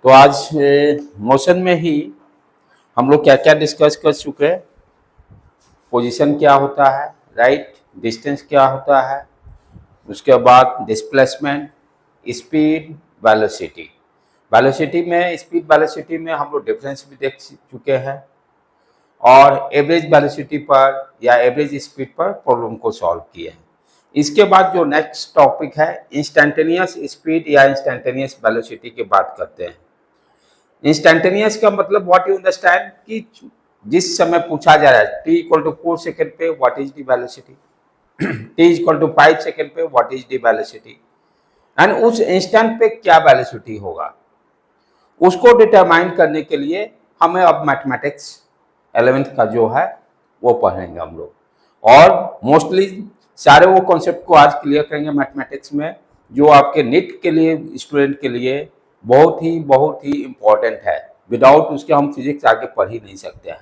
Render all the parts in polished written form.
तो आज मोशन में ही हम लोग क्या क्या डिस्कस कर चुके हैं। पोजीशन क्या होता है, राइट, डिस्टेंस क्या होता है, उसके बाद डिस्प्लेसमेंट, स्पीड, वेलोसिटी। वेलोसिटी में, स्पीड वेलोसिटी में हम लोग डिफरेंस भी देख चुके हैं और एवरेज वेलोसिटी पर या एवरेज स्पीड पर प्रॉब्लम को सॉल्व किए हैं। इसके बाद जो नेक्स्ट टॉपिक है इंस्टेंटेनियस स्पीड या इंस्टेंटेनियस वेलोसिटी की बात करते हैं। इंस्टेंटेनियस का मतलब व्हाट यू अंडरस्टैंड कि जिस समय पूछा जा रहा है t इक्वल टू 4 सेकेंड पे what is the velocity, t equal to 5 second पे what is the velocity, and उस इंस्टेंट पे क्या वेलोसिटी होगा, उसको डिटरमाइन करने के लिए हमें अब मैथमेटिक्स 11th का जो है वो पढ़ेंगे हम लोग। और मोस्टली सारे वो कॉन्सेप्ट को आज क्लियर करेंगे मैथमेटिक्स में, जो आपके नीट के लिए, स्टूडेंट के लिए बहुत ही इम्पोर्टेंट है। विदाउट उसके हम फिजिक्स आगे पढ़ ही नहीं सकते हैं,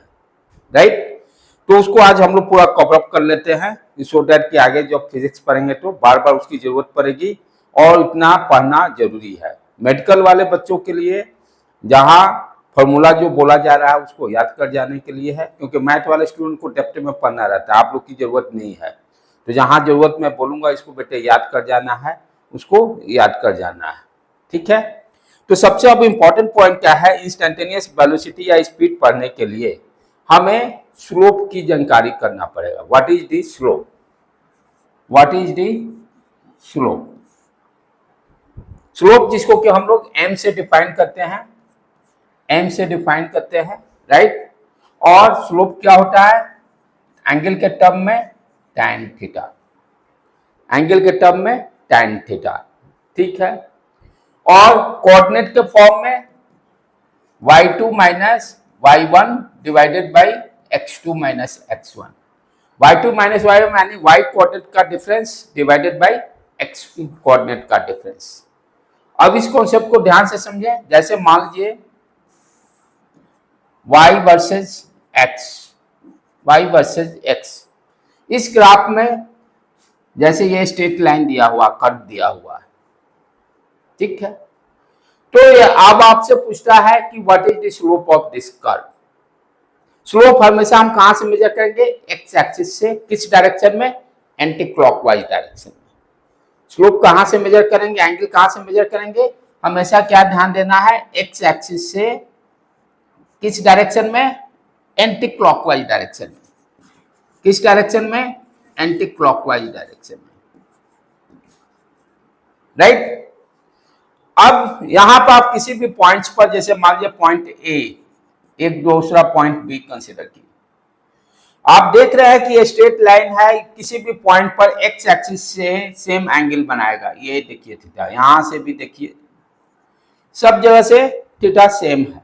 राइट। तो उसको आज हम लोग पूरा कवर अप कर लेते हैं, सो दैट कि आगे जब फिजिक्स पढ़ेंगे तो बार बार उसकी जरूरत पड़ेगी और इतना पढ़ना जरूरी है। मेडिकल वाले बच्चों के लिए जहाँ फॉर्मूला जो बोला जा रहा है उसको याद कर जाने के लिए है, क्योंकि मैथ वाले स्टूडेंट को डेप्थ में पढ़ना रहता है, आप लोग की जरूरत नहीं है। तो जहाँ जरूरत मैं बोलूँगा इसको बेटे याद कर जाना है, उसको याद कर जाना है, ठीक है। तो सबसे अब इम्पोर्टेंट पॉइंट क्या है, इंस्टेंटेनियस वेलोसिटी या स्पीड पढ़ने के लिए हमें स्लोप की जानकारी करना पड़ेगा। What is the slope, what is the slope. Slope जिसको कि हम लोग m से डिफाइन करते हैं, m से डिफाइन करते हैं, राइट। और स्लोप क्या होता है, एंगल के टर्म में tan थीटा, एंगल के टर्म में tan थीटा, ठीक है। और कोऑर्डिनेट के फॉर्म में y2 minus y1 divided by x2 minus x1। y2 minus y1 यानी y कोऑर्डिनेट का difference divided by x coordinate का डिफरेंस। अब इस कॉन्सेप्ट को ध्यान से समझें। जैसे मान लीजिए y versus x, y versus x, इस ग्राफ में जैसे ये स्ट्रेट लाइन दिया हुआ, कर्व दिया हुआ है, ठीक है। तो ये अब आपसे पूछता है कि what is the slope of this curve. Slope हमेशा हम कहां से मेजर करेंगे, एक्स एक्सिस से, किस डायरेक्शन में, एंटी क्लॉकवाइज डायरेक्शन में। स्लोप कहां से मेजर करेंगे, एंगल कहां से मेजर करेंगे, हमेशा क्या ध्यान देना है, एक्स एक्सिस से किस डायरेक्शन में, एंटी क्लॉकवाइज डायरेक्शन में। किस डायरेक्शन में, एंटी क्लॉकवाइज डायरेक्शन में, राइट। अब यहां पर आप किसी भी पॉइंट्स पर, जैसे मान लीजिए पॉइंट ए, एक दूसरा पॉइंट बी कंसीडर कीजिए। आप देख रहे हैं कि ये स्ट्रेट लाइन है, किसी भी पॉइंट पर एक्स एक्सिस से सेम एंगल बनाएगा। ये देखिए थीटा, यहां से भी देखिए, सब जगह से थीटा सेम है।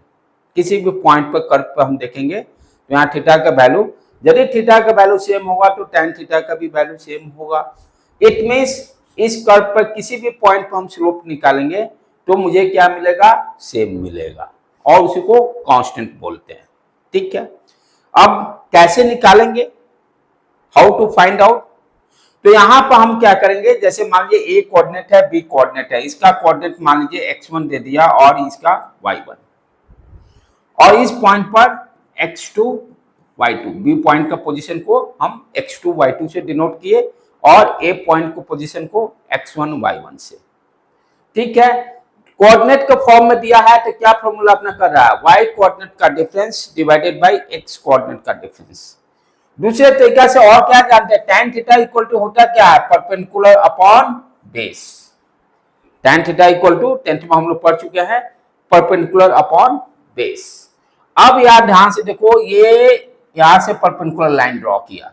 किसी भी पॉइंट पर कर्व पर हम देखेंगे तो यहाँ थीटा का वैल्यू, यदि थीटा का वैल्यू सेम होगा तो tan थीटा का भी वैल्यू सेम होगा। इट मींस इस कर्व पर किसी भी पॉइंट पर हम स्लोप निकालेंगे तो मुझे क्या मिलेगा, सेम मिलेगा, और उसी को कांस्टेंट बोलते हैं, ठीक है। अब कैसे निकालेंगे, हाउ टू फाइंड आउट। तो यहां पर हम क्या करेंगे, जैसे मान लीजिए ए कोऑर्डिनेट है, बी कोऑर्डिनेट है, इसका कोऑर्डिनेट मान लीजिए x1 दे दिया और इसका y1, और इस पॉइंट पर x2 y2, बी पॉइंट का पोजीशन को हम x2 y2 से डिनोट किए और ए पॉइंट को पोजीशन को x1 y1 से, ठीक है। कोऑर्डिनेट के फॉर्म में दिया है तो क्या फॉर्मूला अपना कर रहा है, y कोऑर्डिनेट का difference divided by x coordinate का डिफरेंस। दूसरे तरीके से और क्या जानते हैं, tan थीटा इक्वल टू होता क्या है, perpendicular upon base. tan theta equal to 10th में हम लोग पढ़ चुके हैं, परपेंडिकुलर अपॉन बेस। अब यार ध्यान से देखो, ये यहां से परपेंडिकुलर लाइन ड्रॉ किया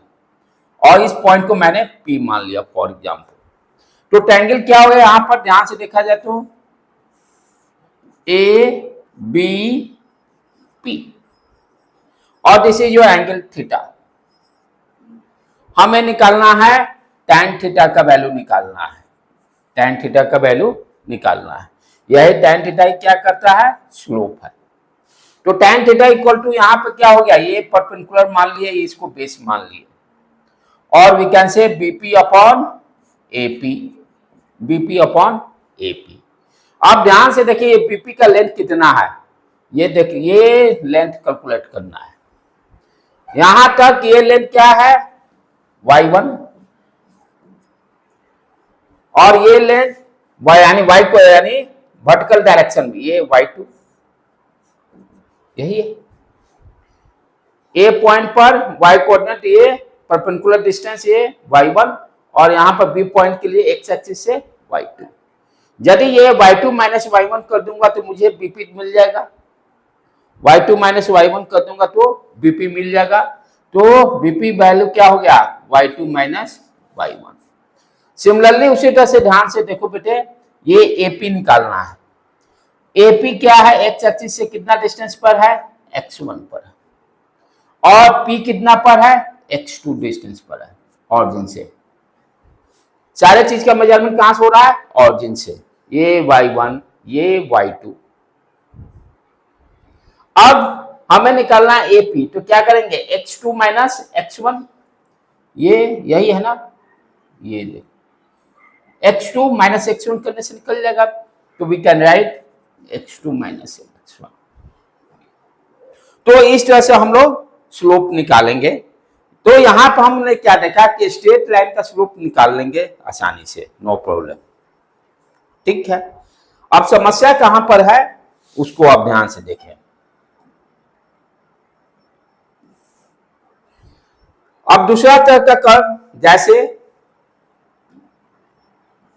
और इस पॉइंट को मैंने P मान लिया फॉर एग्जांपल। तो ट्रायंगल क्या हो गया, यहां पर ध्यान से देखा जाए तो ABP, और this is your angle theta. हमें निकालना है tan थीटा का वैल्यू निकालना है, tan थीटा का वैल्यू निकालना है। यही tan थीटा क्या करता है, स्लोप है। तो tan थीटा इक्वल टू यहाँ पे क्या हो गया, ये परपेंडिकुलर मान लिए, इसको बेस मान लिए, और we can say BP upon AP, BP upon AP। आप ध्यान से देखिए ये बीपी का लेंथ कितना है, ये देखिए ये लेंथ कैलकुलेट करना है। यहां तक ये लेंथ क्या है y1 और ये लेंथ यानी y को यानी वर्टिकल डायरेक्शन में ये y2, यही है। ए पॉइंट पर y कोऑर्डिनेट ये परपेंडिकुलर डिस्टेंस ये y1 और यहां पर बी पॉइंट के लिए x एक्सिस से y2। यदि ये y2 माइनस y1 कर दूंगा तो मुझे बीपी मिल जाएगा, y2 माइनस y1 कर दूंगा तो बीपी मिल जाएगा। तो बीपी वैल्यू क्या हो गया y2 माइनस y1। सिमिलरली उसी तरह से ध्यान से देखो बेटे, ये एपी निकालना है। एपी क्या है, एक्स एक्सिस से कितना डिस्टेंस पर है x1 पर है, और P कितना पर है x2 डिस्टेंस पर है ऑरिजिन से। सारे चीज का मेजरमेंट कहां से हो रहा है ऑरिजिन से, ये y1 ये y2। अब हमें निकालना है AP, तो क्या करेंगे x2 माइनस x1, ये यही है ना, ये देखो x2 माइनस x1 करने से निकल जाएगा, तो we can right x2 minus x1। तो इस तरह से हम लोग स्लोप निकालेंगे। तो यहां पर हमने क्या देखा कि स्ट्रेट लाइन का स्लोप निकाल लेंगे आसानी से, नो प्रॉब्लम, ठीक है। अब समस्या कहां पर है उसको आप ध्यान से देखें। अब दूसरा तरह का कर्व, जैसे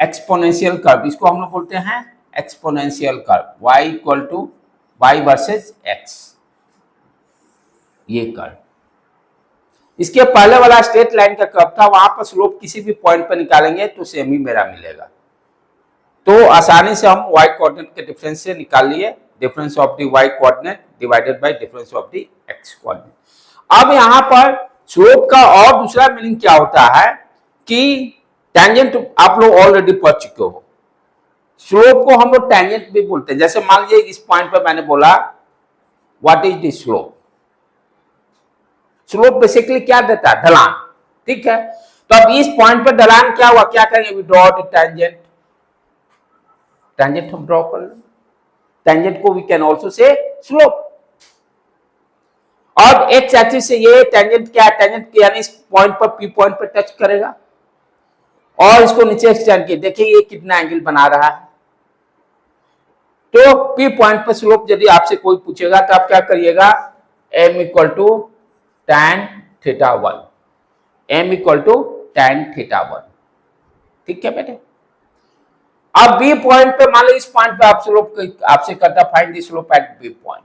एक्सपोनेंशियल कर्व, इसको हम लोग बोलते हैं exponential curve, y equal to y versus x, ये कर्व। इसके पहले वाला स्ट्रेट लाइन का कर्व था, वहां पर स्लोप किसी भी पॉइंट पर निकालेंगे तो सेम ही मेरा मिलेगा। तो आसानी से हम y कोऑर्डिनेट के डिफरेंस से निकाल लिए, difference of the y coordinate divided by difference of the x coordinate. अब यहां पर स्लोप का और दूसरा मीनिंग क्या होता है कि टेंजेंट आप लोग ऑलरेडी पढ़ चुके हो, स्लोप को हम लोग टेंजेंट भी बोलते हैं। जैसे मान लीजिए इस पॉइंट पर मैंने बोला what is the slope, slope basically क्या देता है ढलान, ठीक है। तो अब इस पॉइंट पर ढलान क्या हुआ, क्या करेंगे we draw the tangent, tangent हम ड्रॉ कर लें, टेंजेंट को we can also say slope. और एक्स एक्सिस से ये टेंजेंट क्या है, टेंजेंट यानी इस पॉइंट पर पी पॉइंट पर टच करेगा और इसको नीचे एक्सटेंड किए, देखिए ये कितना एंगल बना रहा है। तो पी पॉइंट पर स्लोप यदि आपसे कोई पूछेगा तो आप क्या करिएगा, m equal to tan θ1, m equal to tan θ1, ठीक है बेटे। अब बी पॉइंट पे मान लो इस पॉइंट पे आप स्लोप आपसे करता find the slope at B point,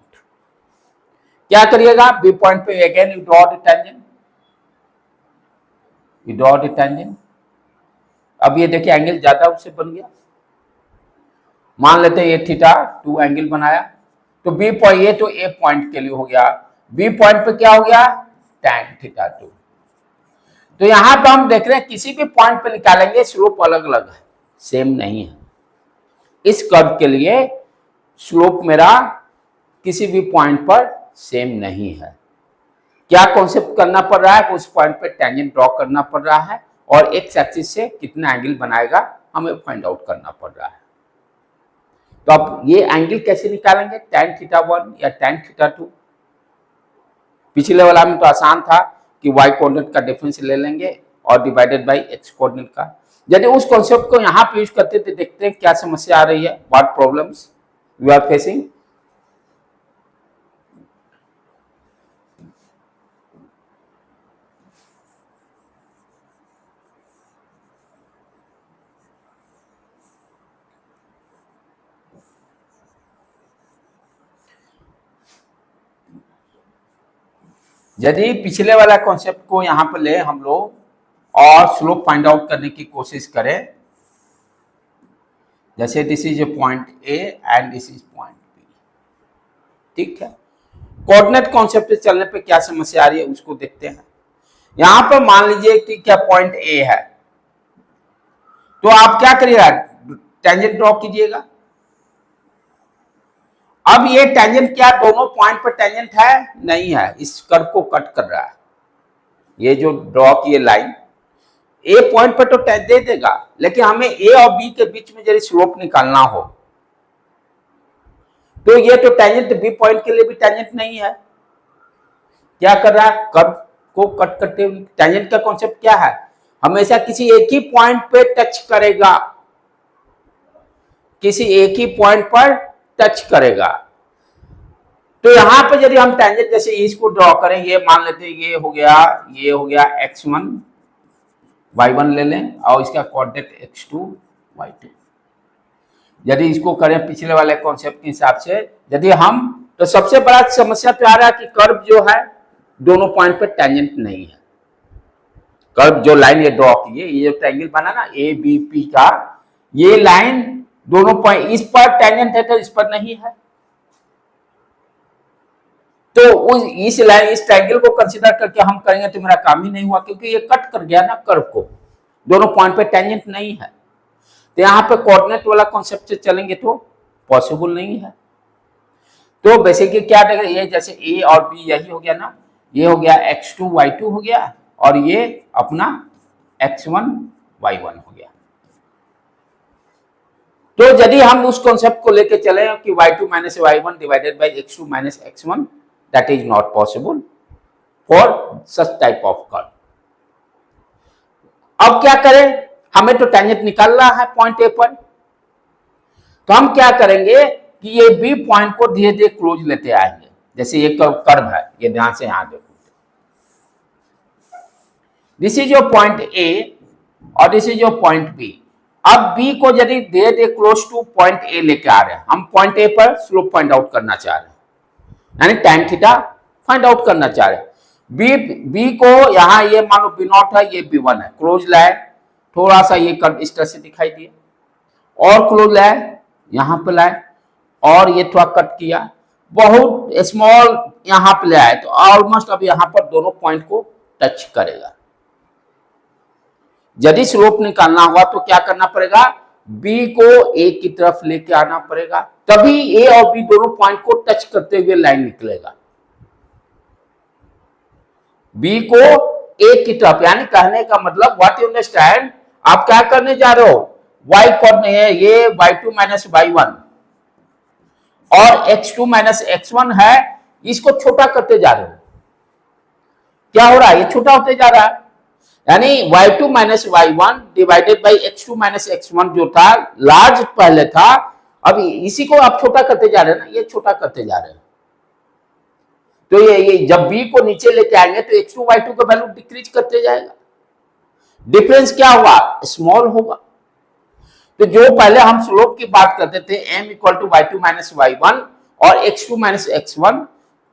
क्या करिएगा बी पॉइंट पे again you draw the tangent, you draw the tangent. अब ये देखिए एंगल ज्यादा उससे बन गया, मान लेते हैं ये θ2 एंगल बनाया, तो बी पॉइंट ये तो ए पॉइंट के लिए हो गया, बी पॉइंट पे क्या हो गया tan θ2। तो यहां पर हम देख रहे हैं किसी भी पॉइंट पे निकालेंगे स्लोप अलग अलग है, सेम नहीं है। इस कर्व के लिए स्लोप मेरा किसी भी पॉइंट पर सेम नहीं है। क्या कॉन्सेप्ट करना पड़ रहा है, उस पॉइंट पे टेंजेंट ड्रॉ करना पड़ रहा है और एक्स एक्सिस से कितना एंगल बनाएगा हमें फाइंड आउट करना पड़ रहा है। तो अब ये एंगल कैसे निकालेंगे, tan θ1 या tan θ2। पिछले वाला में तो आसान था कि y कोऑर्डिनेट का डिफरेंस ले लेंगे और डिवाइडेड बाय x कोऑर्डिनेट का। यदि उस कॉन्सेप्ट को यहाँ पे यूज करते थे, देखते हैं क्या समस्या आ रही है, what problems we are facing. यदि पिछले वाला कॉन्सेप्ट को यहां पर ले हम लोग और स्लोप फाइंड आउट करने की कोशिश करें, जैसे this is a point A and this is point B, ठीक है। कोऑर्डिनेट कॉन्सेप्ट पे चलने पे क्या समस्या आ रही है उसको देखते हैं। यहां पर मान लीजिए कि क्या पॉइंट ए है, तो आप क्या करिएगा टेंजेंट ड्रॉ कीजिएगा। अब ये टेंजेंट क्या दोनों पॉइंट पर टेंजेंट है, नहीं है, इस कर्व को कट कर रहा है। ये जो ड्रॉ किए लाइन ए पॉइंट पर तो दे देगा, लेकिन हमें ए और बी के बीच में यदि स्लोप निकालना हो तो ये तो टेंजेंट बी पॉइंट के लिए भी टेंजेंट नहीं है। क्या कर रहा है, कर्व को कट करते हुए। टेंजेंट का कॉन्सेप्ट क्या है, हमेशा किसी एक ही पॉइंट पे टच करेगा, किसी एक ही पॉइंट पर टच करेगा। तो यहां पे यदि हम टेंजेंट जैसे इसको ड्रॉ करें, ये मान लेते हैं ये हो गया x1 y1 ले लें और इसका कोऑर्डिनेट x2 y2। यदि इसको करें पिछले वाले कॉन्सेप्ट के हिसाब से, यदि हम, तो सबसे बड़ा समस्या तो आ रहा है कि कर्व जो है दोनों पॉइंट पे टेंजेंट नहीं है। कर्व जो लाइन ये ड्रॉ की है, ये ट्रायंगल बना ना ए बी पी का, ये लाइन दोनों पॉइंट इस पर टेंजेंट है तो इस पर नहीं है। तो इस लाइन, इस ट्रायंगल को कंसीडर करके हम करेंगे तो मेरा काम ही नहीं हुआ, क्योंकि ये कट कर गया ना कर्व को, दोनों पॉइंट पे टेंजेंट नहीं है। तो यहाँ पे कोऑर्डिनेट वाला कॉन्सेप्ट से चलेंगे तो पॉसिबल नहीं है। तो बेसिकली क्या देखें, ये जैसे ए और बी यही हो गया ना, ये हो गया x2 y2 हो गया और ये अपना x1 y1 हो गया। तो यदि हम उस कॉन्सेप्ट को लेके चले कि y2 minus y1 divided by x2 minus x1, that is not possible for such type of curve. अब क्या करें, हमें तो टेंजेंट निकालना है पॉइंट ए पर, तो हम क्या करेंगे कि ये बी पॉइंट को धीरे धीरे क्लोज लेते आएंगे। जैसे ये कर्व है, ये ध्यान से यहां देखो, this is your point A और this is your point B. अब बी को यदि धीरे धीरे क्लोज टू पॉइंट ए लेके आ रहे हैं, हम पॉइंट ए पर स्लोप फाइंड आउट करना चाह रहे हैं, यानी tan थीटा फाइंड आउट करना चाह रहे हैं। बी को यहां ये मान लो B0 है, ये B1 है, क्लोज लाए, थोड़ा सा ये कर्व इस तरह से दिखाई दिया और क्लोज लाए, यहां पे लाए और ये थोड़ा कट किया, बहुत स्मॉल यहां पे ले आए, तो ऑलमोस्ट अब यहां पर दोनों पॉइंट को टच करेगा। यदि स्लोप निकालना हुआ तो क्या करना पड़ेगा, बी को ए की तरफ लेके आना पड़ेगा, तभी ए और बी दोनों पॉइंट को टच करते हुए लाइन निकलेगा। बी को ए की तरफ, यानी कहने का मतलब व्हाट यू अंडरस्टैंड, आप क्या करने जा रहे हो, y कोऑर्डिनेट है ये y2 माइनस y1 और x2 माइनस x1 है, इसको छोटा करते जा रहे हो। क्या हो रहा है, ये छोटा होते जा रहा है, यानी y2 minus y1 divided by x2 minus x1 जो था लार्ज पहले था, अब इसी को आप छोटा करते जा रहे हैं ना, ये छोटा करते जा रहे हैं। तो ये जब b को नीचे लेके आएंगे तो x2 y2 का वैल्यू डिक्रीज करते जाएगा, डिफरेंस क्या होगा, स्मॉल होगा। तो जो पहले हम स्लोप की बात करते थे m equal to y2 minus y1 और x2 माइनस x1,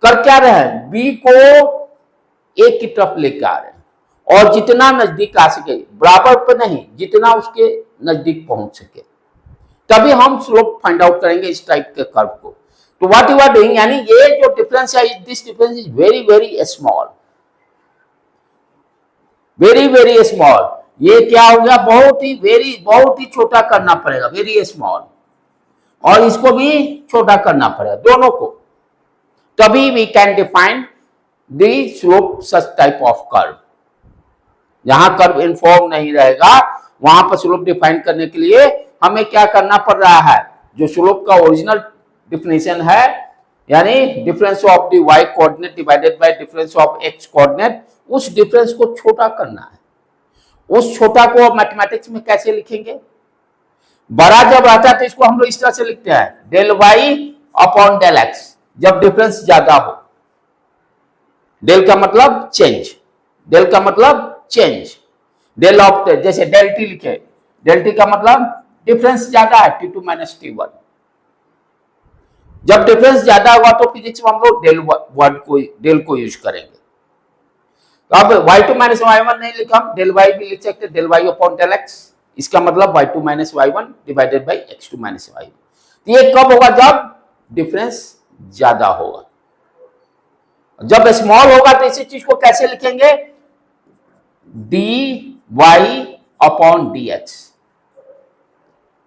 कर क्या रहे हैं, b को a की तरफ लेके आ रहे हैं और जितना नजदीक आ सके, बराबर पे नहीं, जितना उसके नजदीक पहुंच सके, तभी हम स्लोप फाइंड आउट करेंगे इस टाइप के कर्व को। तो व्हाट यू आर डूइंग, यानी ये जो डिफरेंस है, this difference is very very small, very very small. ये क्या हो गया, बहुत ही छोटा करना पड़ेगा, वेरी स्मॉल, और इसको भी छोटा करना पड़ेगा, दोनों को, तभी we can define the slope such type of curve. जहां कर्व इन्फॉर्म नहीं रहेगा वहां पर स्लोप डिफाइन करने के लिए हमें क्या करना पड़ रहा है, जो स्लोप का ओरिजिनल डिफिनेशन है, यानी difference of the y coordinate divided by difference of x coordinate, उस डिफरेंस को छोटा करना है। उस छोटा को मैथमेटिक्स में कैसे लिखेंगे, बड़ा जब आता है तो इसको हम लोग इस तरह से लिखते हैं, del y upon del x, जब डिफरेंस ज्यादा हो। डेल का मतलब चेंज, डेल का मतलब चेंज, डेल ऑफ, जैसे डेल टी लिखे, डेल टी का मतलब डिफरेंस ज्यादा है, t2 माइनस t1। जब डिफरेंस ज्यादा हुआ तो फिजिक्स में हम लोग डेल को यूज करेंगे। तो अब y2 माइनस y1 नहीं लिखा, हम डेल y भी लिख सकते, del y upon del x, इसका मतलब y2 minus y1 divided by x2 minus y1। तो ये कब होगा, जब डिफरेंस ज्यादा होगा। जब स्मॉल होगा तो इसी चीज को कैसे लिखेंगे, dy upon dx,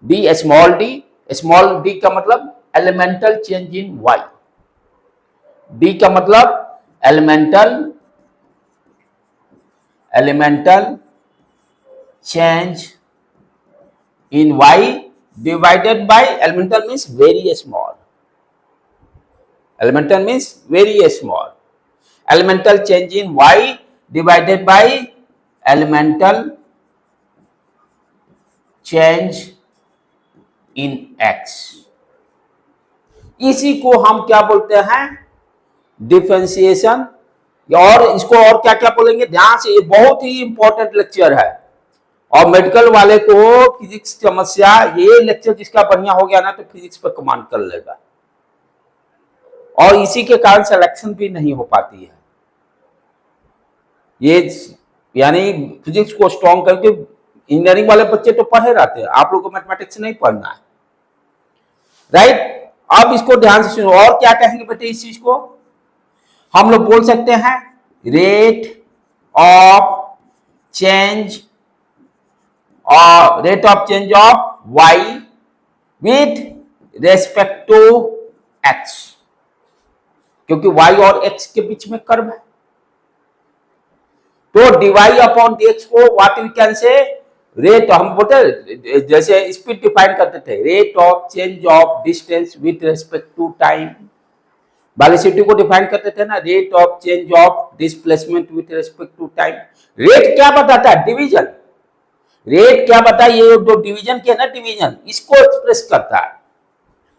D small D का मतलब एलिमेंटल चेंज इन y, डी का मतलब elemental change in y divided by, elemental means very small, Elemental means very small. Elemental change in y divided by elemental change in x. इसी को हम क्या बोलते हैं? डिफरेंशिएशन। और इसको और क्या क्या बोलेंगे? ध्यान से, ये बहुत ही इंपॉर्टेंट लेक्चर है और मेडिकल वाले को फिजिक्स समस्या, ये लेक्चर जिसका बढ़िया हो गया ना तो फिजिक्स पर कमांड कर लेगा और इसी के कारण सिलेक्शन भी नहीं हो पाती है। ये यानी फिजिक्स को स्ट्रॉन्ग करके इंजीनियरिंग वाले बच्चे तो पढ़े रहते हैं, आप लोग को मैथमेटिक्स नहीं पढ़ना है, राइट? अब इसको ध्यान से सुनो। और क्या कहेंगे बेटे इस चीज को? हम लोग बोल सकते हैं rate of change of y with respect to x, क्योंकि वाई और एक्स के बीच में कर्व है। तो dy अपॉन dx को what we can say, rate, हम बोलते जैसे स्पीड डिफाइन करते थे, rate of change of distance with respect to time. Velocity को डिफाइन करते थे ना, rate of change of displacement with respect to time. Rate क्या बताता है? डिवीजन। रेट क्या बताता है? ये जो डिवीजन किया ना, डिवीजन इसको एक्सप्रेस करता है।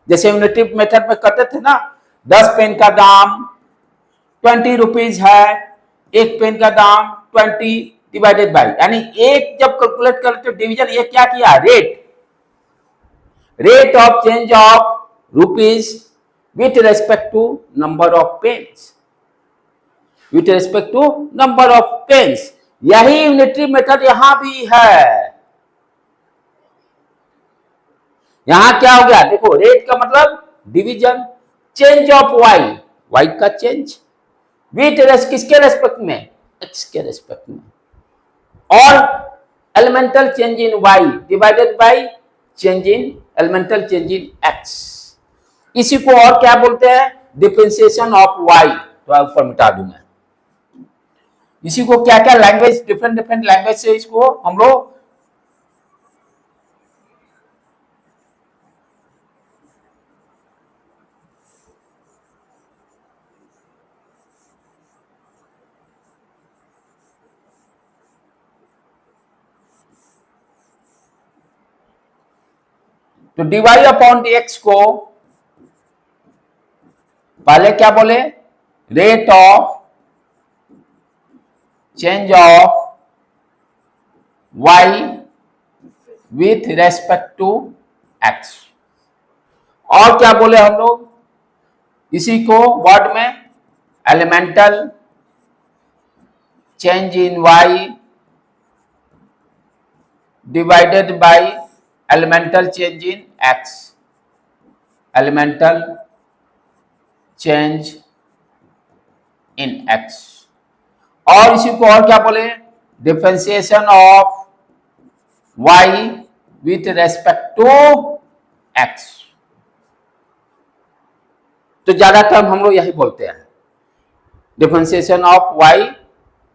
जैसे यूनिटिव मेथड में करते थे ना, 10 पेन का दाम 20 रुपीज है, एक पेन का दाम 20 डिवाइडेड बाई, यानी एक जब कैलकुलेट करते डिवीजन, ये क्या किया? Rate of change of rupees with respect to number of pens, with respect to number of pens. यही यूनिटरी मेथड यहां भी है। यहां क्या हो गया? देखो, रेट का मतलब डिवीजन, चेंज ऑफ वाई का चेंज विथ किसके रेस्पेक्ट में? एक्स के रेस्पेक्ट में, और elemental change in y divided by change in elemental change in x. इसी को और क्या बोलते हैं? Differentiation of y. तो ऊपर मिटा दूं मैं। इसी को क्या क्या लैंग्वेज, डिफरेंट लैंग्वेज से इसको हम लोग तो dy अपॉन dx को पहले क्या बोले? Rate of change of y with respect to x। और क्या बोले हम लोग? इसी को वर्ड में elemental change in y divided by elemental change in x, elemental change in x। और इसी को और क्या बोले? Differentiation of y with respect to x। तो ज्यादातर हम लोग यही बोलते हैं, differentiation of y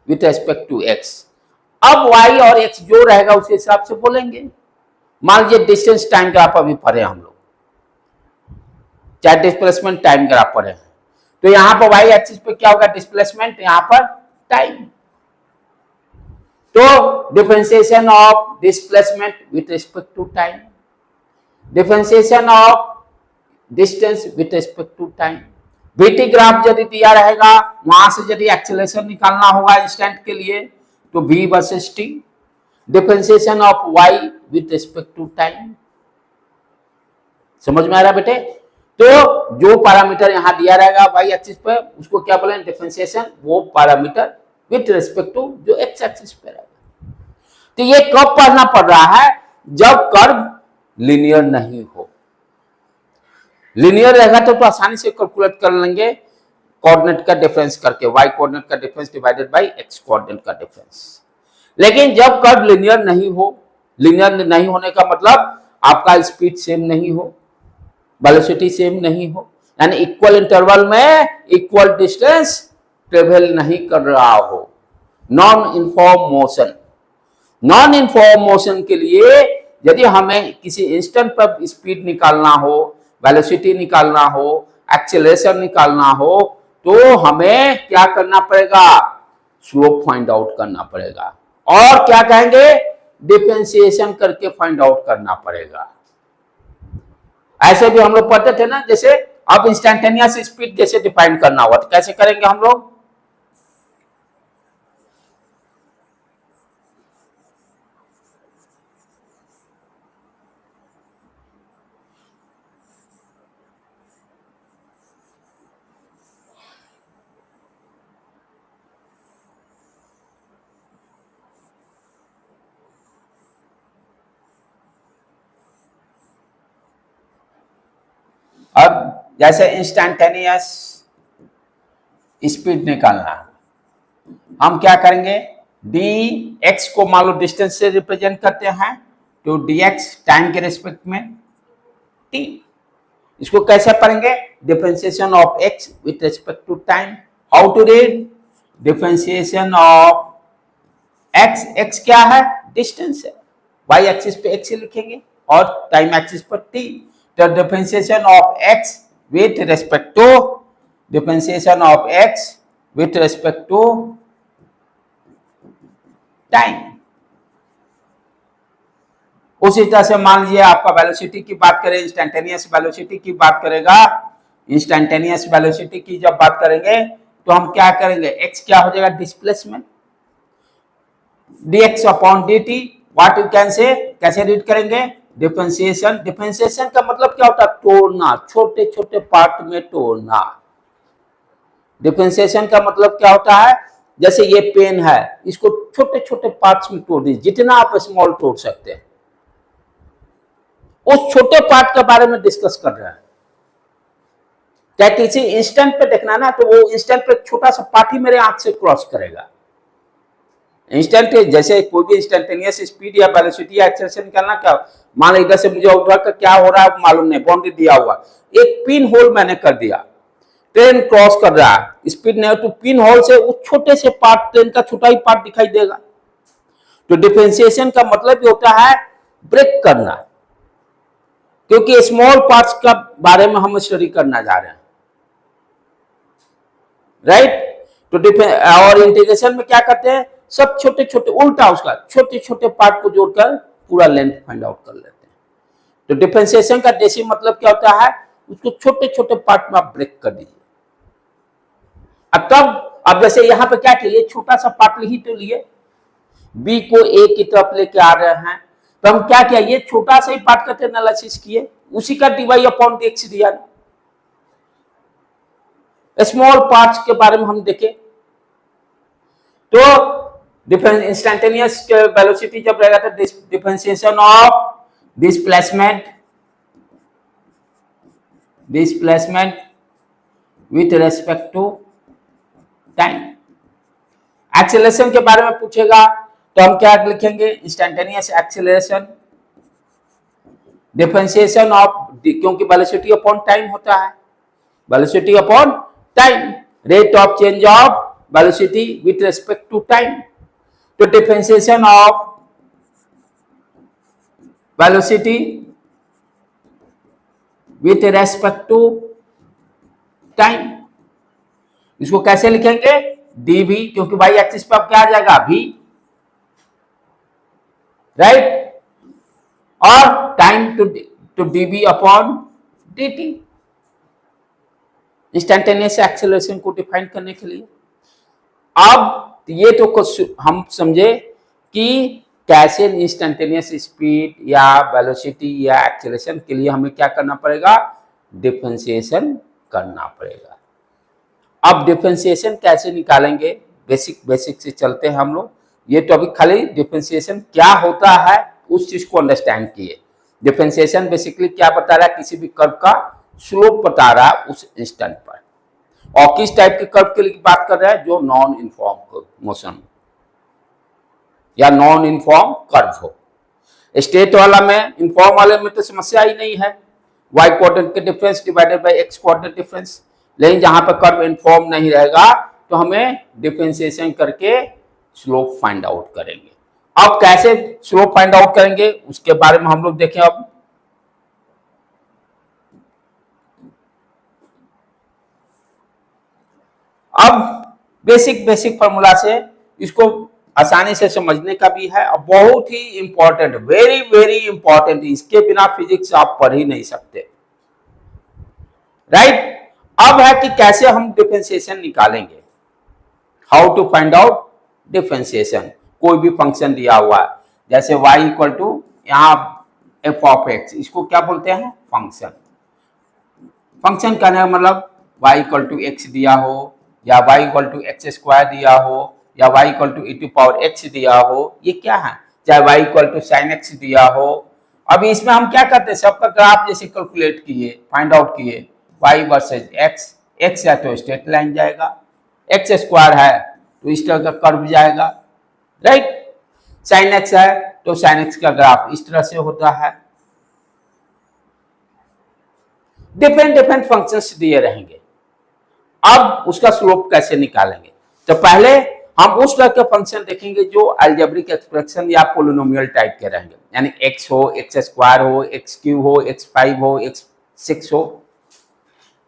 with respect to x। अब y और x जो रहेगा उस हिसाब से बोलेंगे। मान लीजिए डिस्टेंस टाइम ग्राफ अभी पढ़े हम लोग, चाहे डिस्प्लेसमेंट टाइम ग्राफ पढ़े, तो यहां पर वाई एक्सिस पे क्या होगा? डिस्प्लेसमेंट, यहां पर टाइम। तो differentiation of displacement with respect to time, differentiation of distance with respect to time. VT graph यदि दिया रहेगा, वहां से यदि एक्सेलरेशन निकालना होगा इंस्टेंट के लिए, तो v versus t, differentiation of y with respect to time. समझ में आ रहा है बेटे? तो जो पैरामीटर यहां दिया रहेगा y एक्सिस पे, उसको क्या बोलेंगे? डिफरेंशिएशन, वो पैरामीटर विथ रिस्पेक्ट टू जो x एक्सिस पे रहेगा। तो ये कब पढ़ना पड़ रहा है? जब कर्व लिनियर नहीं हो। लिनियर रहेगा तो आसानी से कैलकुलेट कर लेंगे, कोऑर्डिनेट का डिफरेंस करके, y कोऑर्डिनेट का difference divided by x coordinate का डिफरेंस। लेकिन जब कर्व लिनियर नहीं हो, लिनियर नहीं होने का मतलब आपका स्पीड सेम नहीं हो, वेलोसिटी सेम नहीं हो, यानी इक्वल इंटरवल में इक्वल डिस्टेंस ट्रेवल नहीं कर रहा हो। Non uniform motion, non uniform motion के लिए यदि हमें किसी इंस्टेंट पर स्पीड निकालना हो, वेलोसिटी निकालना हो, एक्सेलरेशन निकालना हो तो हमें क्या करना पड़ेगा, स्लोप फाइंड आउट करना पड़ेगा, और क्या कहेंगे, डिफरेंशिएशन करके फाइंड आउट करना पड़ेगा। ऐसे भी हम लोग पढ़ते थे ना, जैसे अब इंस्टैन्टेनियस स्पीड जैसे डिफाइन करना हुआ तो कैसे करेंगे हम लोग, अब जैसे इंस्टैन्टेनियस स्पीड निकालना, हम क्या करेंगे, डी एक्स को मान लो डिस्टेंस से रिप्रेजेंट करते हैं, तो डी एक्स टाइम के रेस्पेक्ट में टी, इसको कैसे पढ़ेंगे, differentiation of x with respect to time. How to read, differentiation of x, x क्या है, डिस्टेंस है, वाई एक्सिस पे एक्स लिखेंगे और टाइम एक्सिस पर टी, तो differentiation of x with respect to, differentiation of x with respect to time. उसी तरह से मान लीजिए आपका वेलोसिटी की बात करें, इंस्टैन्टेनियस वेलोसिटी की बात करेगा, इंस्टैन्टेनियस वेलोसिटी की जब बात करेंगे तो हम क्या करेंगे, एक्स क्या हो जाएगा, displacement, dx upon dt, what you can say, कैसे रीड करेंगे, डिफरेंशिएशन, डिफरेंशिएशन का मतलब क्या होता है, तोड़ना, छोटे छोटे पार्ट में तोड़ना। डिफरेंशिएशन का मतलब क्या होता है, जैसे ये पेन है, इसको छोटे छोटे पार्ट्स में तोड़ दीजिए, जितना आप स्मॉल तोड़ सकते हैं, उस छोटे पार्ट के बारे में डिस्कस कर रहे हैं। क्या किसी इंस्टेंट पे देखना ना, तो वो इंस्टेंट पे छोटा सा पार्ट ही मेरे आंख से क्रॉस करेगा। इंस्टेंट जैसे कोई भी इंस्टेंटेनियस स्पीड या वेलोसिटी या एक्सेलरेशन निकालना, क्या मान लो इधर से मुझे उधर का क्या हो रहा है मालूम नहीं, बाउंड्री दिया हुआ, एक पिन होल मैंने कर दिया, ट्रेन क्रॉस कर रहा है, स्पीड नहीं हो तो पिन होल से उस छोटे से पार्ट, ट्रेन का छोटा ही पार्ट दिखाई देगा। तो डिफरेंशिएशन का मतलब ये होता है ब्रेक करना, क्योंकि स्मॉल पार्ट्स का बारे में हम स्टडी करना जा रहे हैं, राइट। तो और इंटीग्रेशन में क्या करते हैं, सब छोटे छोटे, उल्टा उसका छोटे छोटे पार्ट को जोड़कर पूरा लेंथ फाइंड आउट कर लेते हैं। तो डिफरेंशिएशन का बेसिक मतलब क्या होता है, उसको छोटे छोटे पार्ट में आप ब्रेक कर दीजिए। अब तब अब जैसे यहाँ पे क्या किए, छोटा सा पार्ट ही तो लिए, बी को ए की तरफ लेके आ रहे हैं, तो हम क्या किया, ये छोटा सा ही पार्ट का एनालिसिस किए, उसी का डीवाई अपॉन डीएक्स दिया, स्मॉल पार्ट्स के बारे में हम देखे। तो डिफरेंस इंस्टैन्टेनियस वेलोसिटी जब रहेगा तो differentiation of displacement with respect to time. Acceleration के बारे में पूछेगा तो हम क्या लिखेंगे, इंस्टैन्टेनियस एक्सेलरेशन, डिफरेंशिएशन ऑफ, क्योंकि वेलोसिटी अपॉन टाइम होता है, velocity upon time, rate of change of velocity with respect to time. तो differentiation of velocity with respect to time, इसको कैसे लिखेंगे, dv, क्योंकि वाई एक्सिस पर क्या आ जाएगा, v, राइट, और time to dv upon dt, instantaneous acceleration को डिफाइन करने के लिए। अब ये तो कुछ हम समझे कि कैसे इंस्टैन्टेनियस स्पीड या वेलोसिटी या एक्सेलरेशन के लिए हमें क्या करना पड़ेगा, डिफरेंशिएशन करना पड़ेगा। अब डिफरेंशिएशन कैसे निकालेंगे, बेसिक से चलते हैं हम लोग। ये तो अभी खाली डिफरेंशिएशन क्या होता है उस चीज को अंडरस्टैंड किए। डिफरेंशिएशन बेसिकली क्या बता रहा है, किसी भी कर्व का स्लोप बता रहा है उस इंस्टेंट पर, और किस टाइप के कर्व के लिए बात कर रहा है, जो नॉन यूनिफॉर्म मोशन या नॉन यूनिफॉर्म कर्व हो। स्ट्रेट वाला में, यूनिफॉर्म वाले में तो समस्या ही नहीं है, वाई कोऑर्डिनेट के difference divided by x coordinate difference. लेकिन जहां पर कर्व यूनिफॉर्म नहीं रहेगा तो हमें डिफरेंशिएशन करके स्लोप फाइंड आउट करेंगे। अब कैसे स्लोप फाइंड आउट करेंगे उसके बारे में हम लोग देखें। अब अब बेसिक फॉर्मूला से इसको आसानी से समझने का भी है और बहुत ही इंपॉर्टेंट, वेरी वेरी इंपॉर्टेंट, इसके बिना फिजिक्स आप पढ़ ही नहीं सकते, राइट। अब है कि कैसे हम डिफरेंशिएशन निकालेंगे, how to find out differentiation. कोई भी फंक्शन दिया हुआ है, जैसे y इक्वल टू यहाँ f ऑफ x, इसको क्या बोलते हैं, फंक्शन। फंक्शन कहने का मतलब y इक्वल टू x दिया हो, या y equal to x square दिया हो, या y equal to e to power x दिया हो, ये क्या है, चाहे y equal to sine x दिया हो। अभी इसमें हम क्या करते हैं, सबका ग्राफ जैसे कैलकुलेट किए, फाइंड आउट किए, y वर्सेज x है तो स्ट्रेट लाइन जाएगा, एक्स स्क्वायर है तो इस तरह का कर्व जाएगा, राइट। साइन x है तो साइन x का ग्राफ इस तरह से होता है। डिफरेंट फंक्शंस दिए रहेंगे। अब उसका स्लोप कैसे निकालेंगे, तो पहले हम उस तरह के फंक्शन देखेंगे जो अलजेब्रिक एक्सप्रेशन या पोलिनोमियल टाइप के रहेंगे, यानी x हो, एक्स स्क्वायर हो, एक्स क्यू हो, x5 हो, x6 हो।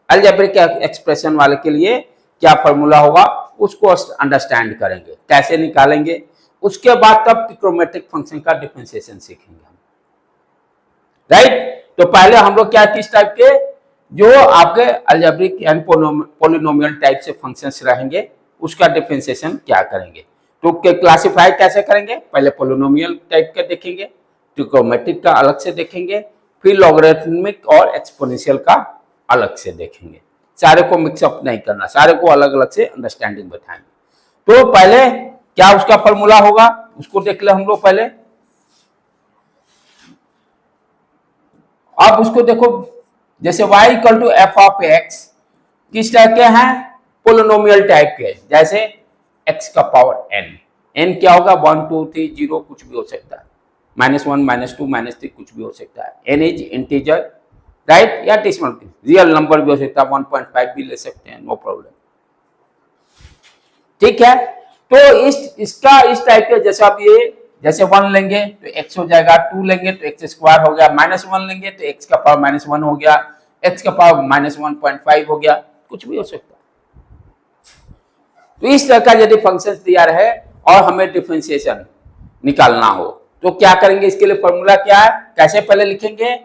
अलजेब्रिक एक्सप्रेशन वाले के लिए क्या फॉर्मूला होगा उसको अंडरस्टैंड करेंगे, कैसे निकालेंगे। उसके बाद तब ट्रिग्नोमेट्रिक फंक्शन का डिफरेंशिएशन सीखेंगे हम, राइट। तो पहले हम लोग क्या, किस टाइप के, जो आपके अलजेब्रिक एंड पोलिनोमियल टाइप से फंक्शंस रहेंगे उसका डिफरेंशिएशन क्या करेंगे। तो क्लासिफाई कैसे करेंगे, पहले पोलिनोमियल टाइप का देखेंगे, ट्रिग्नोमेट्रिक का अलग से देखेंगे, फिर लॉगरिथमिक और एक्सपोनेंशियल का अलग से देखेंगे। सारे को मिक्सअप नहीं करना, सारे को अलग अलग से अंडरस्टैंडिंग बैठाएंगे। तो पहले क्या उसका फॉर्मूला होगा उसको देख ले हम लोग पहले। अब उसको देखो, जैसे y equal to f of x किस टाइप के हैं, पोलिनोमियल टाइप के, जैसे x का पावर n क्या होगा 1 2 3 0 कुछ भी हो सकता है, -1 -2 -3 कुछ भी हो सकता है। n इज इंटीजर, राइट, या डेसिमल रियल नंबर भी हो सकता है, 1.5 भी ले सकते हैं, नो प्रॉब्लम, ठीक है। तो इसका इस टाइप के, जैसे आप ये जैसे 1 लेंगे तो x हो जाएगा, 2 लेंगे तो x स्क्वायर हो गया, -1 लेंगे तो x का पावर -1 हो गया, x का पावर -1.5 हो गया, कुछ भी हो सकता है। तो इस तरह का यदि फंक्शन दिया रहे और हमें डिफरेंशिएशन निकालना हो तो क्या करेंगे, इसके लिए फॉर्मूला क्या है, कैसे पहले लिखेंगे,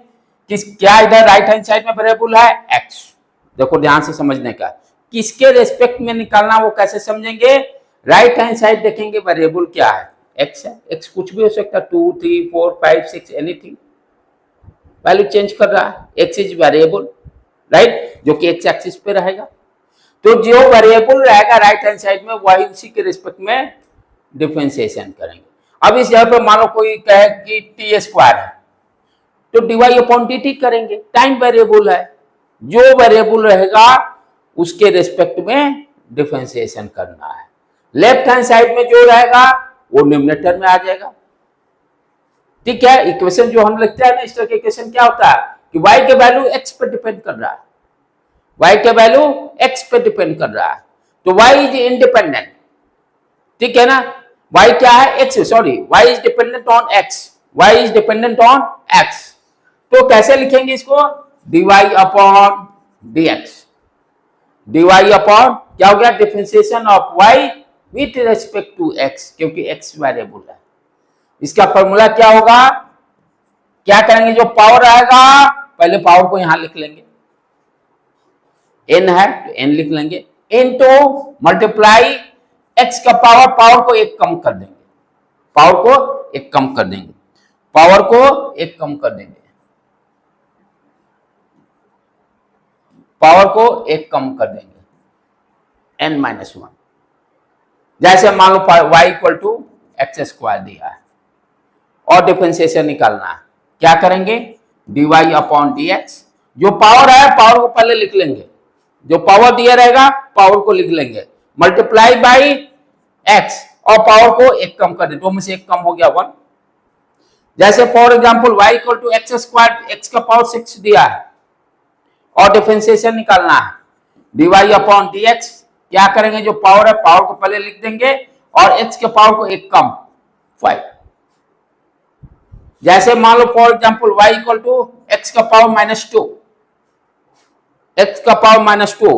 क्या इधर राइट हैंड साइड में वेरिएबल है x, देखो ध्यान से समझने का, किसके रेस्पेक्ट में निकालना वो कैसे समझेंगे। राइट हैंड साइड देखेंगे, वेरिएबल क्या है, x है, x कुछ भी हो सकता है, 2 3 4 5 6 एनीथिंग, वैल्यू चेंज कर रहा है, x इज वेरिएबल, राइट, जो कि x एक्सिस पे रहेगा। तो जो वेरिएबल रहेगा राइट हैंड साइड में वही उसी के रिस्पेक्ट में डिफरेंशिएशन करेंगे। अब इस जगह पे मान लो कोई कहे कि टी स्क्वायर है तो डिवाई अपॉन dt करेंगे, टाइम वेरिएबल है, जो वेरिएबल रहेगा उसके रिस्पेक्ट में डिफरेंशिएशन करना है। लेफ्ट हैंड साइड में जो रहेगा वो न्यूमरेटर में आ जाएगा, ठीक है। इक्वेशन जो हम लिखते हैं ना, इस तरह के इक्वेशन क्या होता है कि y के वैल्यू x पे डिपेंड कर रहा है, y के वैल्यू x पे डिपेंड कर रहा है, तो y इज इंडिपेंडेंट, ठीक है ना। y क्या है, x, sorry, y is dependent on x, y is dependent on x। तो कैसे लिखेंगे इसको, dy upon dx, dy upon क्या हो गया, differentiation of y with respect to x, क्योंकि x वेरिएबल है। इसका फॉर्मूला क्या होगा, क्या करेंगे, जो पावर आएगा पहले पावर को यहां लिख लेंगे, n है तो n लिख लेंगे, इनटू मल्टीप्लाई x का पावर को एक कम कर देंगे, पावर को एक कम कर देंगे, पावर को एक कम कर देंगे, पावर को एक कम कर देंगे, n-1। जैसे मान लो y equal to x square दिया है और डिफरेंशिएशन निकालना है, क्या करेंगे, dy अपॉन dx, जो पावर है पावर को पहले लिख लेंगे, जो पावर दिया रहेगा पावर को लिख लेंगे, मल्टीप्लाई बाई x और पावर को एक कम कर दे, दो में से एक कम हो गया 1। जैसे for example y equal to x square, x का पावर 6 दिया है और डिफरेंशिएशन निकालना है, dy अपॉन dx, क्या करेंगे, जो पावर है पावर को पहले लिख देंगे और x के पावर को एक कम 5। जैसे मान लो for example y equal to X का पावर -2, एक्स का पावर -2,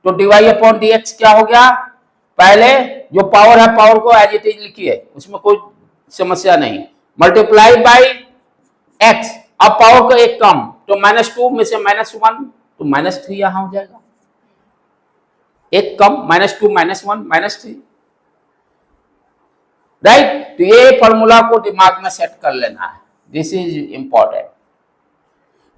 तो dy अपॉन dx क्या हो गया, पहले जो पावर है पावर को एज इट इज लिखिए, उसमें कोई समस्या नहीं, मल्टीप्लाई बाई x, अब पावर का एक कम, तो -2 में से -1 तो -3 यहां हो जाएगा, एक कम -2 -1 -3, राइट। तो ये फॉर्मूला को दिमाग में सेट कर लेना है, this is important.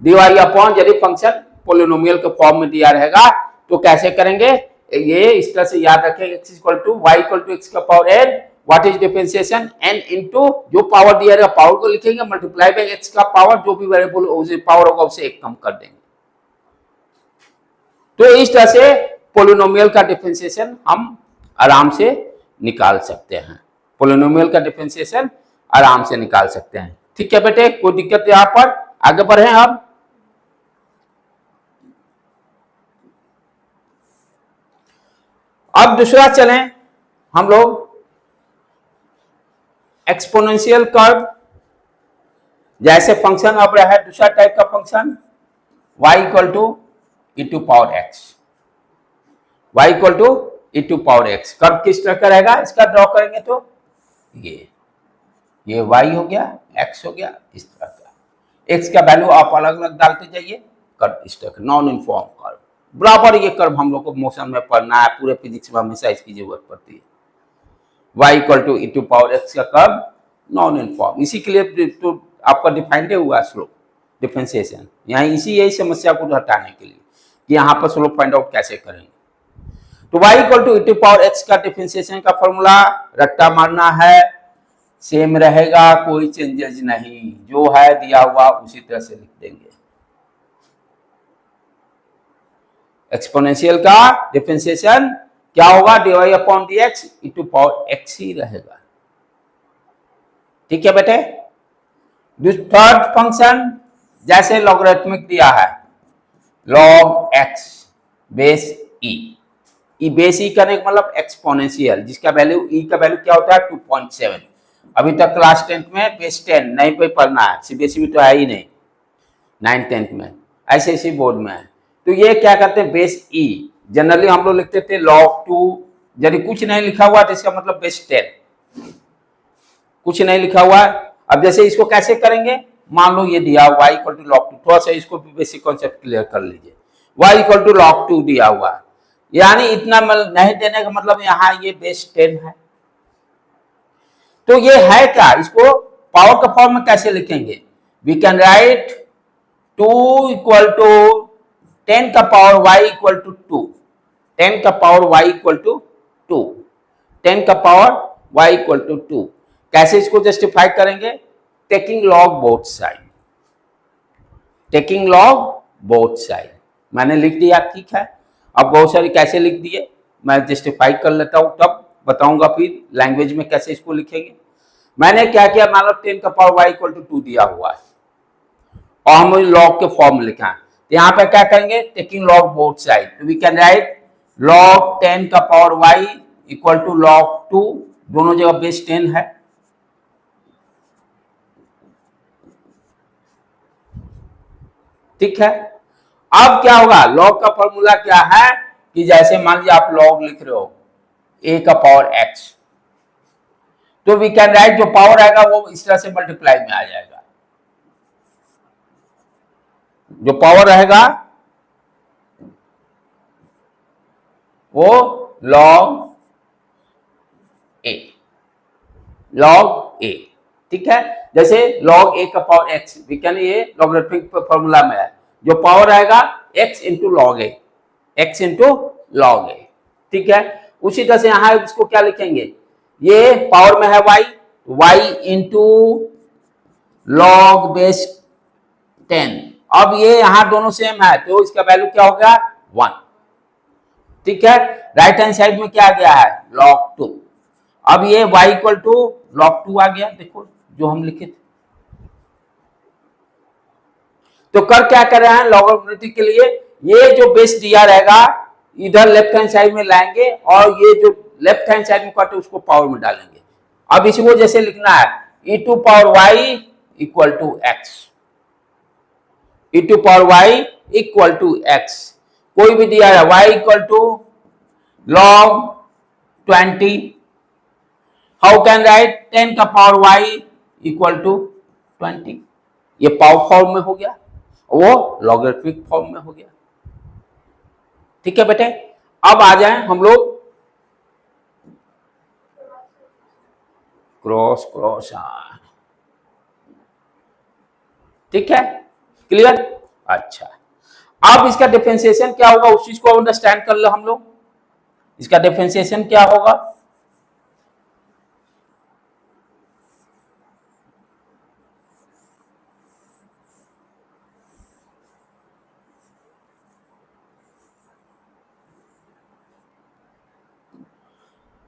dy upon यदि फंक्शन पोलिनोमियल के फॉर्म में दिया रहेगा तो कैसे करेंगे, ये इस तरह से याद रखें, x equal to Y equal to X का power n, what is differentiation, n into जो पावर दिया रहेगा पावर को लिखेंगे, मल्टीप्लाई बाय x का पावर, जो भी वेरिएबल उसे पावर होगा उसे एक कम कर देंगे। तो इस तरह से पोलिनोमियल का डिफरेंशिएशन हम आराम से निकाल सकते हैं, पोलिनोमियल का डिफरेंशिएशन आराम से निकाल सकते हैं। ठीक है बेटे, कोई दिक्कत यहां पर, आगे बढ़े अब। अब दूसरा चलें हम लोग एक्सपोनेंशियल कर्व, जैसे फंक्शन अब रहा है दूसरा टाइप का function y equal to e to power x, y equal to e to power x. Curve किस तरह का रहेगा, इसका ड्रॉ करेंगे तो ये y हो गया, x हो गया, इस तरह का, x का वैल्यू आप अलग अलग डालते जाइए, कर्व इस तरह का नॉन यूनिफॉर्म कर्व, बराबर ये कर्व हम लोग को मोशन में पढ़ना है, पूरे फिजिक्स में हमेशा इसकी जरूरत पड़ती है। y equal to e to power x का कर्व नॉन यूनिफॉर्म, इसी के लिए तो आपका डिफाइंड हुआ स्लोप डिफरेंशिएशन, यहाँ यही समस्या को हटाने के लिए कि यहाँ पर स्लोप फाइंड आउट कैसे करेंगे। तो y equal to e to power x का डिफरेंशिएशन का फॉर्मूला रट्टा मारना है, सेम रहेगा, कोई चेंजेस नहीं, जो है दिया हुआ उसी तरह से लिख देंगे। एक्सपोनेंशियल का डिफरेंशिएशन क्या होगा, dy upon dx e to power x ही रहेगा। ठीक है बेटे। थर्ड फंक्शन, जैसे लॉगरिथमिक दिया है, log x base e base e करने का मतलब एक्सपोनेंशियल, जिसका वैल्यू e का वैल्यू क्या होता है 2.7। अभी तक क्लास 10th में बेस 10 नहीं पे पढ़ना है, सीबीएसई में तो है ही नहीं, 9th 10th में ICSE बोर्ड में है। तो ये क्या करते हैं, बेस e, जनरली हम लोग लिखते थे log 2, यदि कुछ नहीं लिखा हुआ तो इसका मतलब बेस 10, कुछ नहीं लिखा हुआ है। अब जैसे इसको कैसे करेंगे, मान लो ये दिया y इक्वल टू log 2, थोड़ा सा इसको भी बेसिक कॉन्सेप्ट क्लियर कर लीजिए, y इक्वल टू log 2 दिया हुआ है, यानी इतना नहीं देने का मतलब यहाँ ये बेस 10 है। तो ये है क्या, इसको पावर का फॉर्म में कैसे लिखेंगे, we can write 2 equal to 10 का पावर y इक्वल टू 2, 10 का पावर y इक्वल टू 2, 10 का पावर y इक्वल टू 2। कैसे इसको जस्टिफाई करेंगे, taking log both side, taking log both side, मैंने लिख दिया, ठीक है। अब बहुत सारी कैसे लिख दिए, मैं जस्टिफाई कर लेता हूं, तब बताऊंगा फिर लैंग्वेज में कैसे इसको लिखेंगे। मैंने क्या किया, मान लो 10 का पावर y इक्वल टू 2 दिया हुआ है और हम लॉग के फॉर्म में लिखा है, तो यहाँ पे क्या करेंगे, taking log both side, we can write log 10 का power y equal to log 2, दोनों जगह बेस 10 है, ठीक है। अब क्या होगा, log का फॉर्मूला क्या है कि जैसे मान लीजिए आप log लिख रहे हो a का पावर x, तो वी कैन राइट जो पावर आएगा वो इस तरह से मल्टीप्लाई में आ जाएगा, जो पावर रहेगा वो log a, ठीक है। जैसे log a का पावर x, वी कैन, ये लॉगरिथमिक फॉर्मूला में है, जो पावर आएगा x इंटू लॉग ए, x इंटू लॉग ए, ठीक है। उसी तरह से यहां इसको क्या लिखेंगे, ये पावर में है y इंटू लॉग बेस 10, अब ये यहां दोनों सेम है तो इसका वैल्यू क्या हो गया 1, ठीक है। राइट हैंड साइड में क्या आ गया है log 2, अब ये y इक्वल टू log 2 आ गया, देखो जो हम लिखे थे। तो कर क्या कर रहे हैं, लॉगरिथमिक के लिए ये जो बेस दिया रहेगा इधर लेफ्ट हैंड साइड में लाएंगे और ये जो लेफ्ट हैंड साइड में कटे उसको पावर में डालेंगे। अब इसको जैसे लिखना है e to power y equal to x, e to power y equal to x, कोई भी दिया है y equal to log 20. How can write 10 का पावर y इक्वल टू 20? ये पावर फॉर्म में हो गया, वो लॉगरिथमिक फॉर्म में हो गया। ठीक है बेटे, अब आ जाएं हम लोग क्रॉस क्रॉस। ठीक है, क्लियर? अच्छा, अब इसका डिफरेंशिएशन क्या होगा उस चीज को अंडरस्टैंड कर लो हम लोग। इसका डिफरेंशिएशन क्या होगा?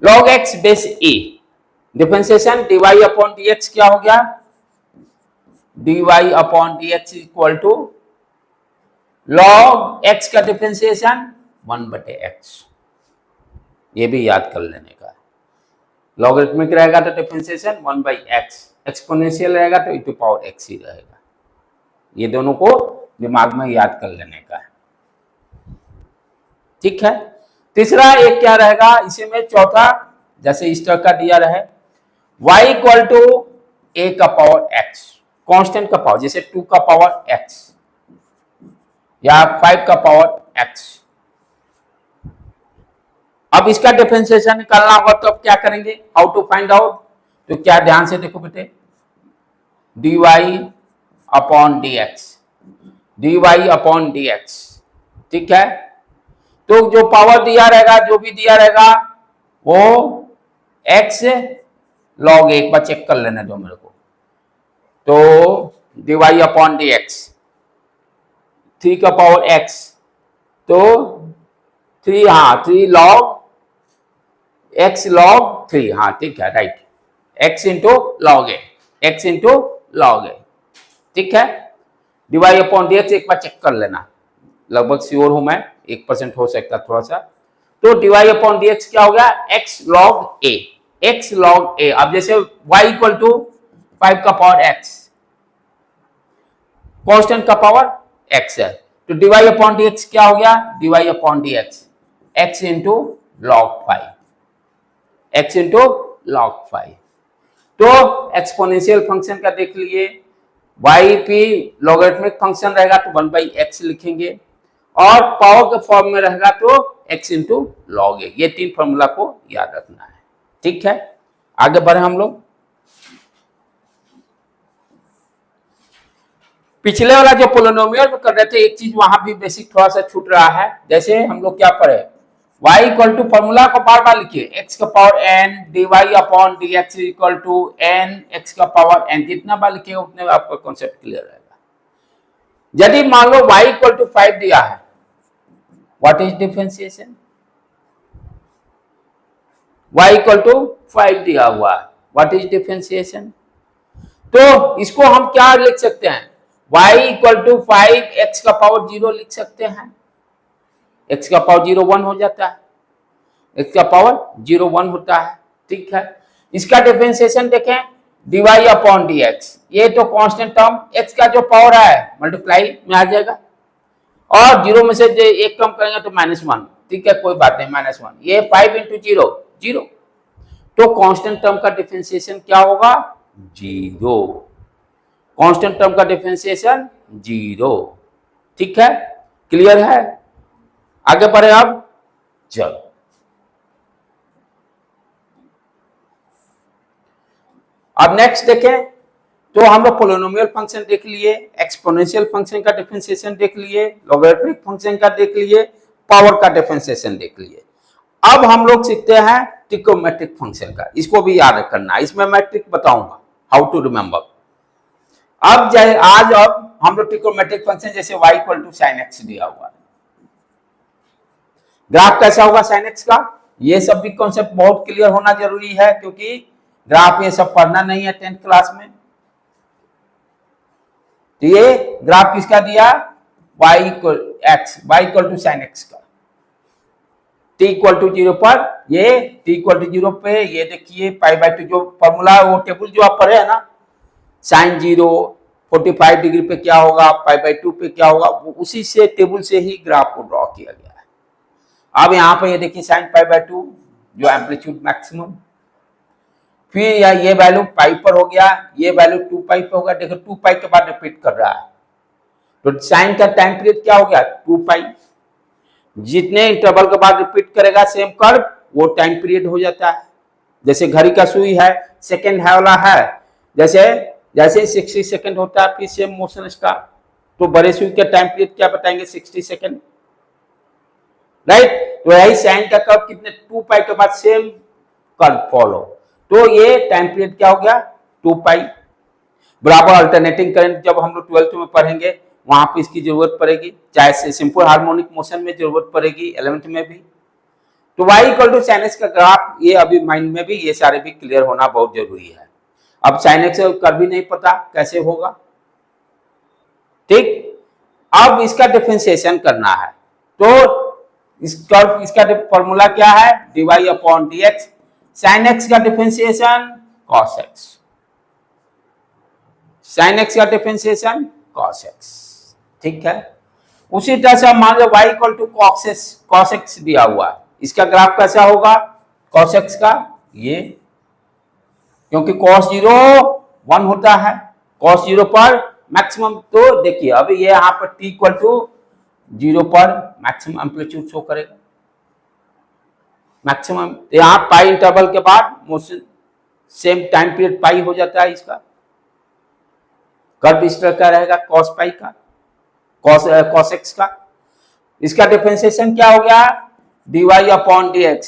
log x base a, differentiation dy upon dx क्या हो गया? dy upon dx equal to log x का डिफरेंशिएशन 1/x। ये भी याद कर लेने का, लॉगरिथमिक रहेगा तो डिफरेंशिएशन 1/x, एक्सपोनेंशियल रहेगा तो e टू पावर x ही रहेगा। ये दोनों को दिमाग में याद कर लेने का है। ठीक है, तीसरा एक क्या रहेगा इसी में, चौथा जैसे इस तरह का दिया रहे y इक्वल टू a का पावर x, कांस्टेंट का पावर, जैसे 2 का पावर x या 5 का पावर x। अब इसका डिफरेंशिएशन निकालना होगा तो अब क्या करेंगे, हाउ टू फाइंड आउट? तो क्या ध्यान से देखो बेटे, dy upon dx, dy upon dx। ठीक है, तो जो पावर दिया रहेगा, जो भी दिया रहेगा वो x log 1 बार चेक कर लेने दो मेरे को। तो dy अपॉन dx 3 का पावर x, तो 3, हाँ 3 log x log 3, हाँ ठीक है, right, x into log a, x into log a। ठीक है, dy अपॉन dx एक बार चेक कर लेना, लगभग श्योर हूं मैं, 1% हो सकता थोड़ा सा। तो dy अपॉन dx क्या हो गया? x log a, x log a। अब जैसे y इक्वल टू 5 का पावर x, कांस्टेंट का पावर x है, तो dy अपॉन dx क्या हो गया? dy upon dx x into log 5, x into log 5। तो एक्सपोनेंशियल फंक्शन का देख लिए, y p लॉगरिथमिक फंक्शन रहेगा तो 1/x लिखेंगे, और पावर के फॉर्म में रहेगा तो x इंटू लॉग ए। ये 3 फॉर्मूला को याद रखना है। ठीक है, आगे बढ़े हम लोग। पिछले वाला जो पोलिनोमियल में कर रहे थे, एक चीज वहां भी बेसिक थोड़ा सा छूट रहा है। जैसे हम लोग क्या पढ़े, y इक्वल टू, फॉर्मूला को बार बार लिखिए, x का power n dy upon dx equal to n x का पावर n। जितना बार लिखिएगा उतने आपका कॉन्सेप्ट क्लियर रहेगा। यदि मान लो y इक्वल टू 5 दिया है, what is differentiation? y equal to 5 दिया हुआ है, व्हाट इज डिफरेंशिएशन? तो इसको हम क्या लिख सकते हैं, y इक्वल टू 5 x का पावर 0 लिख सकते हैं। x का पावर 0 1 हो जाता है, x का पावर 0 1 होता है। ठीक है, इसका डिफरेंशिएशन देखें, dy अपॉन dx, ये तो कांस्टेंट टर्म x का जो पावर है मल्टीप्लाई में आ जाएगा, और 0 में से एक कम करेंगे तो -1। ठीक है, कोई बात नहीं, -1। ये 5 इंटू 0 0, तो कांस्टेंट टर्म का डिफरेंशिएशन क्या होगा? 0। कांस्टेंट टर्म का डिफरेंशिएशन 0। ठीक है, क्लियर है? आगे बढ़े अब, चलो अब नेक्स्ट देखें। तो हम लोग पोलिनोमियल फंक्शन देख लिए, एक्सपोनेंशियल फंक्शन का डिफरेंशिएशन देख लिए, लॉगरिथमिक फंक्शन का देख लिए, पावर का डिफरेंशिएशन देख लिए। अब हम लोग सीखते हैं ट्रिग्नोमेट्रिक फंक्शन का, इसको भी याद करना है, इसमें मैं ट्रिक बताऊंगा, हाउ टू रिमेंबर। अब हम लोग ट्रिग्नोमेट्रिक फंक्शन, जैसे y equal to sin x दिया हुआ है, ग्राफ कैसा होगा sin x का, ये सब भी कॉन्सेप्ट बहुत क्लियर होना जरूरी है, क्योंकि ग्राफ ये सब पढ़ना नहीं है 10th क्लास में। तो ये ग्राफ किसका दिया, y equal to sin x का, t इक्वल टू 0 पर, ये t इक्वल टू 0 पे, ये देखिए π/2 जो फॉर्मूला है, वो टेबल जो आप पढ़े है ना, sin 0 45 डिग्री पे क्या होगा, π/2 पे क्या होगा, उसी से टेबल से ही ग्राफ को ड्रॉ किया गया है। अब यहाँ पे ये देखिए साइन पाई बाय 2 जो एम्पलीट्यूड मैक्सिमम, फिर ये वैल्यू पाई पर हो गया, ये वैल्यू 2 पाई पे होगा। देखो 2 पाई के बाद रिपीट कर रहा है, तो साइन का टाइम पीरियड क्या हो गया 2 पाई। जितने इंटरवल के बाद रिपीट करेगा सेम कर्व वो टाइम पीरियड हो जाता है। जैसे घड़ी का सुई है, सेकंड है वाला है, जैसे जैसे 60 सेकंड होता है फिर सेम मोशन स्टार्ट, तो बड़े सुई का टाइम पीरियड क्या बताएंगे 60 सेकंड, राइट। तो यही साइन का कर्व कितने 2 पाई के बाद सेम कर्व फॉलो, तो ये टाइम पीरियड क्या हो गया 2 पाई। बराबर अल्टरनेटिंग करंट जब हम लोग 12th में पढ़ेंगे वहां पे इसकी जरूरत पड़ेगी, चाहे सिंपल हार्मोनिक मोशन में जरूरत पड़ेगी 11th में भी। तो y equal to sine x का ग्राफ, ये अभी माइंड में भी ये सारे भी क्लियर होना बहुत जरूरी है। अब साइन एक्स कर भी नहीं पता कैसे होगा, ठीक। अब इसका डिफरेंशिएशन करना है, तो इसका फॉर्मूला क्या है dy upon dx, sine x का differentiation cos x, sine x का डिफरेंशिएशन cos x, ठीक है। उसी तरह से मान लो y equal to cos x दिया हुआ है, इसका ग्राफ कैसा होगा cos x का, ये क्योंकि cos 0 1 होता है, cos 0 पर मैक्सिमम, तो देखिए अभी ये यहाँ पर t इक्वल टू 0 पर मैक्सिमम एम्पलीट्यूड शो करेगा, मैक्सिमम। यहाँ पाई इंटरवल के बाद मोशन सेम टाइम पीरियड पाई हो जाता है, इसका कर्व इस तरह का रहेगा cos पाई का, cos x का। इसका डिफरेंशिएशन क्या हो गया dy अपॉन dx,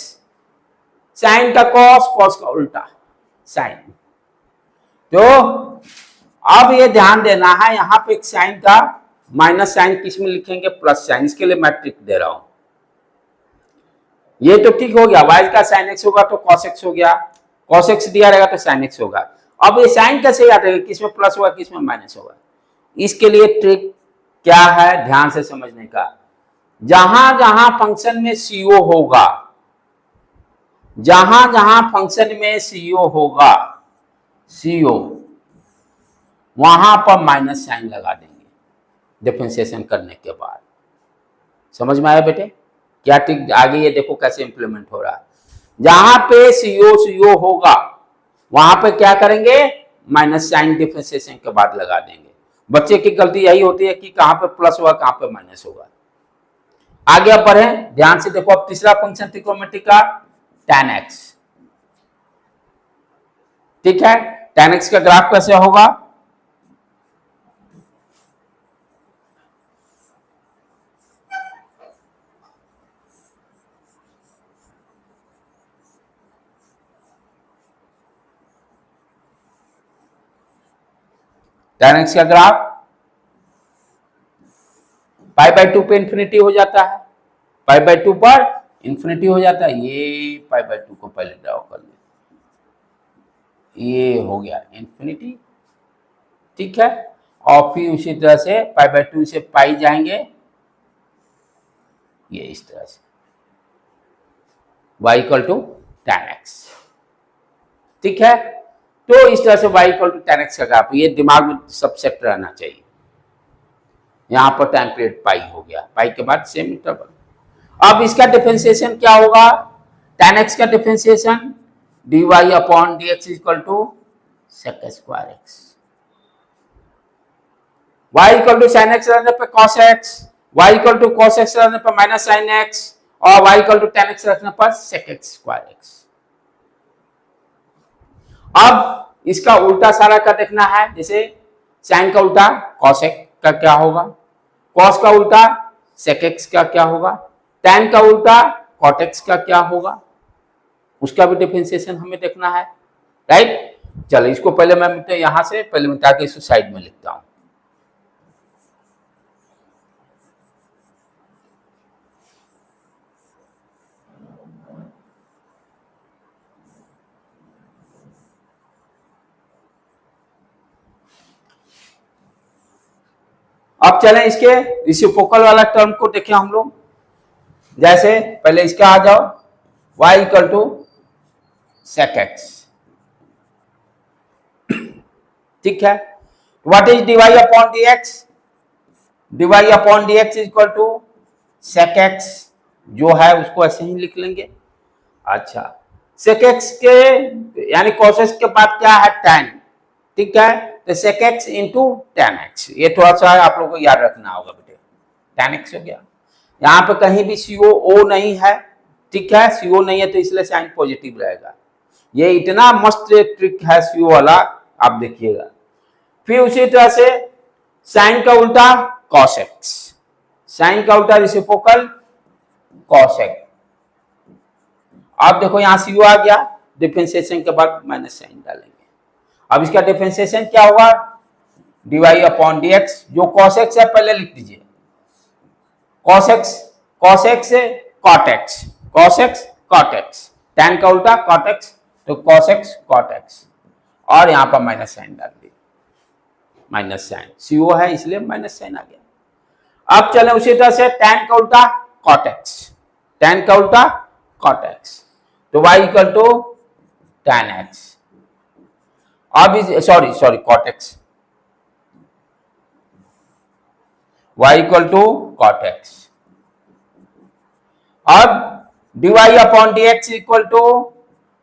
साइन का cos का उल्टा साइन। तो अब ये ध्यान देना है यहाँ पे एक साइन का माइनस साइन किस में लिखेंगे प्लस साइन, इसके लिए मैं ट्रिक दे रहा हूं। ये तो ठीक हो गया, y का साइन x होगा तो cos x हो गया, cos x दिया रहेगा तो साइन x होगा। अब ये साइन कैसे याद रहेगा, किसमें प्लस होगा किसमें माइनस होगा, इसके लिए ट्रिक क्या है ध्यान से समझने का। जहां जहां फंक्शन में CO होगा, जहां जहां फंक्शन में CO होगा, CO वहां पर माइनस साइन लगा देंगे डिफरेंशिएशन करने के बाद। समझ में आया बेटे क्या ट्रिक, आगे ये देखो कैसे इंप्लीमेंट हो रहा है। जहां पे CO होगा वहां पे क्या करेंगे माइनस साइन डिफरेंशिएशन के बाद लगा देंगे। बच्चे की गलती यही होती है कि कहां पे प्लस होगा कहां पे माइनस होगा। आगे अब बढ़े, ध्यान से देखो। अब तीसरा फंक्शन ट्रिग्नोमेट्री का tan x, ठीक है। tan x का ग्राफ कैसे होगा, tan x का ग्राफ पाई बाय 2 पे इंफिनिटी हो जाता है, पाई बाय 2 पर इंफिनिटी हो जाता है। ये पाई बाय 2 को पहले ड्रॉ कर ले, ये हो गया इंफिनिटी, ठीक है। और फिर उसी तरह से पाई बाय 2 से पाई जाएंगे, ये इस तरह से y equal to tan x, ठीक है। तो इस तरह से y equal to tan x का ग्राफ, ये दिमाग में सब सेट रहना चाहिए। यहां पर टाइम पीरियड पाई हो गया, पाई के बाद सेम इंटरवल। अब इसका डिफरेंशिएशन क्या होगा, tan x का differentiation dy upon dx equal to sec square x, y equal to sin x रहने पर cos x, y equal to cos x रहने पर माइनस sin x, और y equal to tan x रखने पर sec x square x। अब इसका उल्टा सारा का देखना है, जैसे sin का उल्टा cos x का क्या होगा, cos का उल्टा sec x का क्या होगा, tan का उल्टा cot x का क्या होगा, उसका भी डिफरेंशिएशन हमें देखना है, राइट। चलो इसको पहले मैं मिटा, यहां से पहले मिटा के इसको साइड में लिखता हूं। अब चलें इसके रेसिप्रोकल वाला टर्म को देखें हम लोग। जैसे पहले इसका आ जाओ, y equal to sec x, ठीक है। What is dy upon dx, dy upon dx is equal to sec x जो है उसको ऐसे ही लिख लेंगे। अच्छा, sec x के यानी cos x के बाद क्या है tan, ठीक है, तो sec x into tan x, ये थोड़ा सा आप लोगों को याद रखना होगा बेटे। tan x हो गया, यहाँ पे कहीं भी CO नहीं है, ठीक है, CO नहीं है तो इसलिए साइन पॉजिटिव रहेगा। ये इतना मस्त ट्रिक है CO वाला, आप देखिएगा। फिर उसी तरह से साइन का उल्टा cos x, साइन का उल्टा रेसिप्रोकल cos x। अब देखो यहां CO आ गया, डिफरेंशिएशन के बाद माइनस साइन डालेंगे। अब इसका डिफरेंशिएशन क्या होगा, dy अपॉन dx, जो cos x है पहले लिख दीजिए, cos x से cot x, cos x cot x, tan का उल्टा cot x, तो cos x cot x, और यहां पर माइनस साइन डाल दिए, माइनस साइन, CO है इसलिए माइनस साइन आ गया। अब चले उसी तरह से tan का उल्टा cot x, tan का उल्टा cot x, तो y equal to tan x। अब sorry cot x, y equal to cot x। अब dy upon dx equal to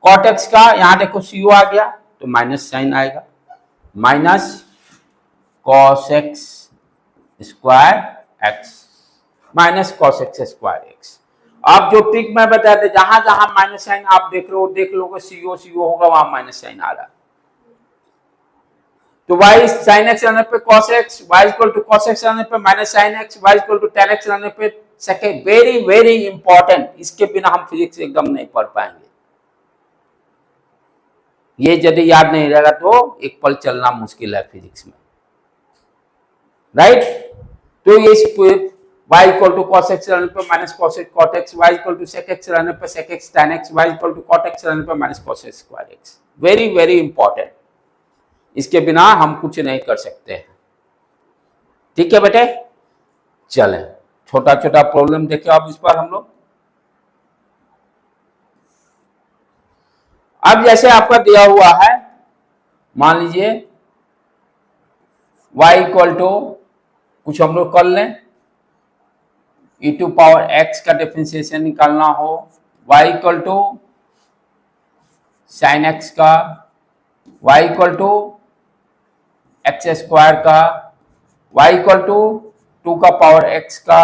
cot x का, यहां देखो CO आ गया तो माइनस साइन आएगा, minus cos x square x minus cos x square x। अब जो ट्रिक मैं बताया था, जहां जहां माइनस साइन आप देख लोगे CO होगा, वहां माइनस साइन आ रहा है, तो y sin x आने पे cos x, y equal to cos x आने पे minus sin x, y equal to tan x आने पे सेकेंड। वेरी वेरी इंपॉर्टेंट, इसके बिना हम फिजिक्स एकदम नहीं पढ़ पाएंगे। ये यदि याद नहीं रहेगा तो एक पल चलना मुश्किल है फिजिक्स में, राइट। तो ये y equal to cos x आने पे minus cos x cot x, y equal to sec x आने पे sec x tan x, y equal to cot x आने पे minus cos x square x। Very very important, इसके बिना हम कुछ नहीं कर सकते हैं, ठीक है बेटे। चलें छोटा छोटा प्रॉब्लम देखें अब इस पर हम लोग। अब जैसे आपका दिया हुआ है, मान लीजिए y इक्वल टू कुछ हम लोग कर लें, e टू पावर x का डिफरेंशिएशन निकालना हो, y equal to sine x का, y equal to x square का, y इक्वल टू 2 का पावर x का,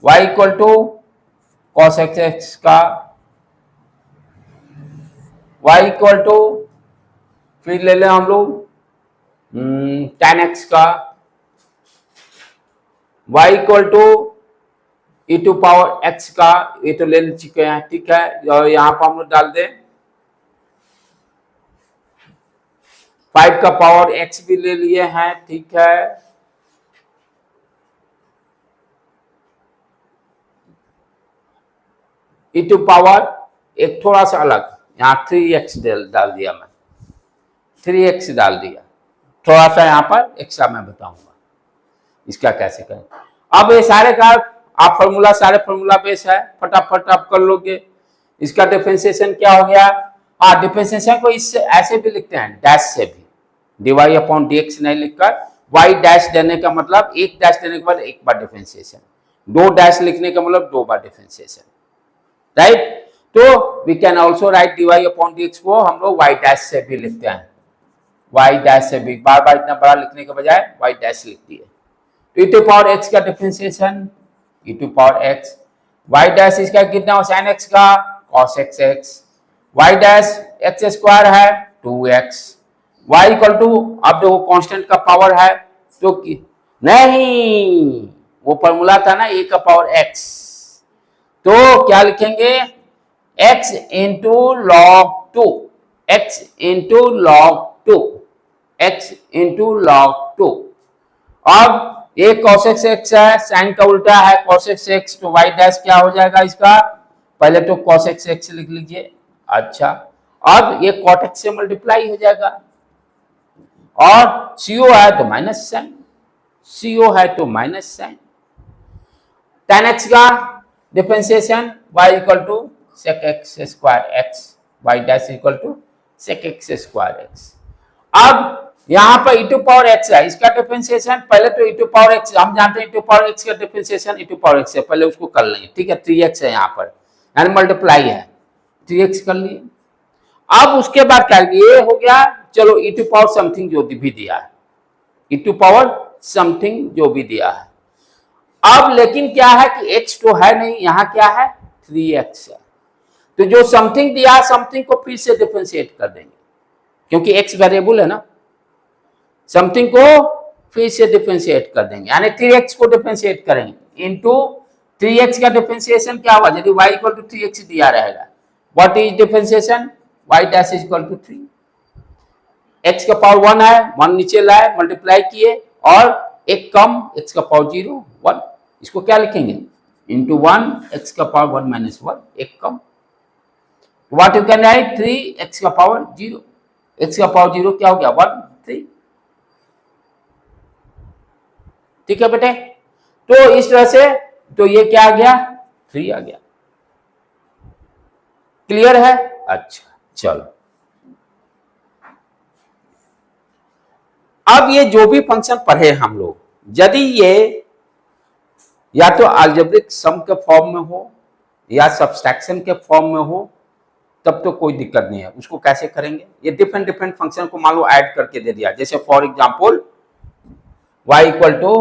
y equal to cos x का, y इक्वल टू फिर ले लें हम लोग tan x का, y equal to e to power x का, ये तो ले चुके हैं, ठीक है, और यहां पर हम लोग डाल दें 5 का पावर x भी ले लिए हैं, ठीक है, e टू पावर एक थोड़ा सा अलग, यहाँ 3x डाल दिया मैं, 3x डाल दिया, थोड़ा सा यहाँ पर एक्स्ट्रा मैं बताऊंगा इसका कैसे करें। अब ये सारे का आप फॉर्मूला, सारे फॉर्मूला बेस है, फटाफट आप कर लोगे। इसका डिफरेंशिएशन क्या हो गया, हाँ डिफरेंशिएशन को इससे ऐसे भी लिखते हैं, डैश से भी, dy अपॉन dx नहीं लिखकर y डैश देने का मतलब, एक डैश देने के बाद एक बार डिफरेंशिएशन, दो डैश लिखने का मतलब दो बार डिफरेंशिएशन, राइट। तो we can also write dy upon dx को हम लोग y डैश से भी लिखते हैं, y डैश से भी, बार बार इतना बड़ा लिखने के बजाय y डैश लिख दिए। तो e टू पावर x का differentiation, e to power x, y dash इसका कितना हो, sin x का cos x, y dash x square है 2x, y इक्वल टू, अब देखो कांस्टेंट का पावर है तो नहीं, वो फॉर्मूला था ना a का पावर x, तो क्या लिखेंगे x into log 2, x into log 2, x into log 2। अब ये cos x है, साइन का उल्टा है cos x, तो y डैश क्या हो जाएगा इसका, पहले तो cos x लिख लीजिए, अच्छा, अब ये cot x से मल्टीप्लाई हो जाएगा, और CO है तो माइनस साइन, CO है तो माइनस साइन, tan x का differentiation y equal to sec x square x, y dash equal to sec x square x। अब यहाँ पर e टू पावर x है, इसका डिफरेंशिएशन पहले तो e टू पावर x, हम जानते हैं e टू पावर x का differentiation e to power x है, पहले उसको कर लेंगे, ठीक है। 3x है यहाँ पर, यानी मल्टीप्लाई है, 3x कर लिए। अब उसके बाद क्या, ये हो गया, चलो e टू पावर समथिंग जो भी दिया है, e टू पावर समथिंग जो भी दिया है। अब लेकिन क्या है कि x तो है नहीं, यहाँ क्या है 3x है, तो जो समथिंग दिया है समथिंग को फिर से डिफरेंशिएट कर देंगे, क्योंकि x वेरिएबल है ना, समथिंग को फिर से डिफरेंशिएट कर देंगे, यानी 3x को डिफरेंशिएट करेंगे इनटू 3x का डिफरेंशिएशन क्या होगा, यदि y इक्वल टू 3x दिया रहेगा, what is differentiation, y dash is equal to 3, x का पावर 1 है, 1 नीचे लाए, मल्टीप्लाई किए, और एक कम, x का पावर 0 1, इसको क्या लिखेंगे इनटू 1 x का पावर 1 माइनस 1, एक कम, what you can write 3 x का पावर 0, x का पावर 0 क्या हो गया 1 3, ठीक है बेटे। तो इस तरह से, तो ये क्या आ गया 3 आ गया, क्लियर है। अच्छा चलो, अब ये जो भी फंक्शन पढ़े हम लोग, यदि ये या तो अलजेब्रिक सम के फॉर्म में हो या सब्सट्रैक्शन के फॉर्म में हो, तब तो कोई दिक्कत नहीं है। उसको कैसे करेंगे, ये डिफरेंट डिफरेंट फंक्शन को मान लो ऐड करके दे दिया, जैसे for example y equal to,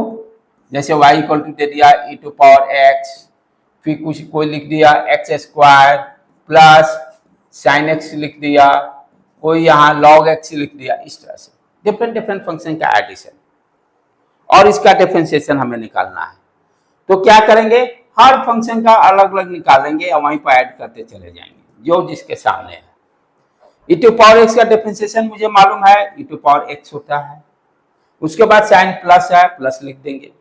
जैसे y इक्वल टू दे दिया e टू पावर x, फिर कुछ कोई लिख दिया x square plus sign x लिख दिया, कोई यहाँ log x लिख दिया, इस तरह से डिफरेंट डिफरेंट फंक्शन का एडिशन, और इसका डिफरेंशिएशन हमें निकालना है। तो क्या करेंगे, हर फंक्शन का अलग अलग निकालेंगे और वहीं पर ऐड करते चले जाएंगे जो जिसके सामने है। e टू पावर x का डिफरेंशिएशन मुझे मालूम है, e टू पावर x होता है, उसके बाद साइन प्लस है, प्लस लिख देंगे।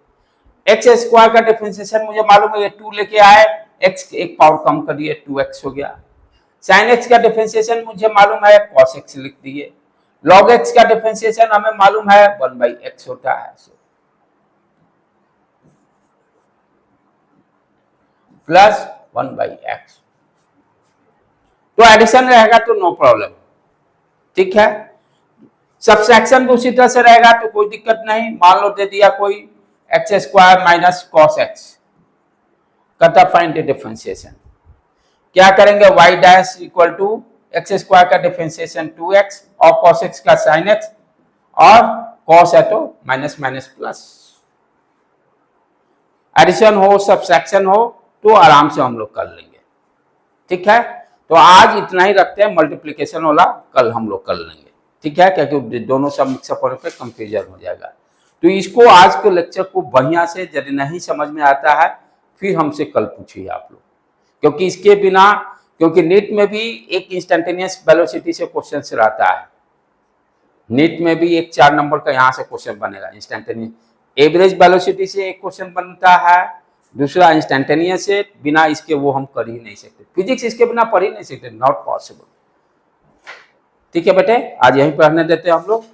x स्क्वायर का डिफरेंशिएशन मुझे मालूम है, ये 2 लेके आए, x एक पावर कम कर दिए, 2x हो गया। साइन x का डिफरेंशिएशन मुझे मालूम है, cos x लिख दिए। log x का डिफरेंशिएशन हमें मालूम है 1/x होता है, प्लस 1/x। तो एडिशन रहेगा तो नो प्रॉब्लम, ठीक है। सब्सट्रैक्शन भी उसी तरह से रहेगा तो कोई दिक्कत नहीं। मान लो दे दिया कोई x square minus cos x, कहता फाइंड द डिफरेंशिएशन, क्या करेंगे y dash equal to x square का डिफरेंशिएशन 2x और cos x का sin x, और cos है तो माइनस माइनस प्लस। एडिशन हो सब्सट्रैक्शन हो तो आराम से हम लोग कर लेंगे, ठीक है। तो आज इतना ही रखते हैं, मल्टीप्लिकेशन वाला कल हम लोग कर लेंगे, ठीक है, क्योंकि दोनों सब मिक्सअप होने पे कंफ्यूजन हो जाएगा। तो इसको आज के लेक्चर को बढ़िया से, यदि नहीं समझ में आता है फिर हमसे कल पूछिए आप लोग, क्योंकि इसके बिना, क्योंकि नीट में भी एक इंस्टेंटेनियस वेलोसिटी से क्वेश्चन से रहता है, नीट में भी एक 4 नंबर का यहाँ से क्वेश्चन बनेगा, इंस्टेंटेनियस एवरेज वेलोसिटी से एक क्वेश्चन बनता है, दूसरा इंस्टेंटेनियस से, बिना इसके वो हम कर ही नहीं सकते, फिजिक्स इसके बिना पढ़ ही नहीं सकते, नॉट पॉसिबल। ठीक है बेटे, आज यहीं पर रहने देते हैं हम लोग।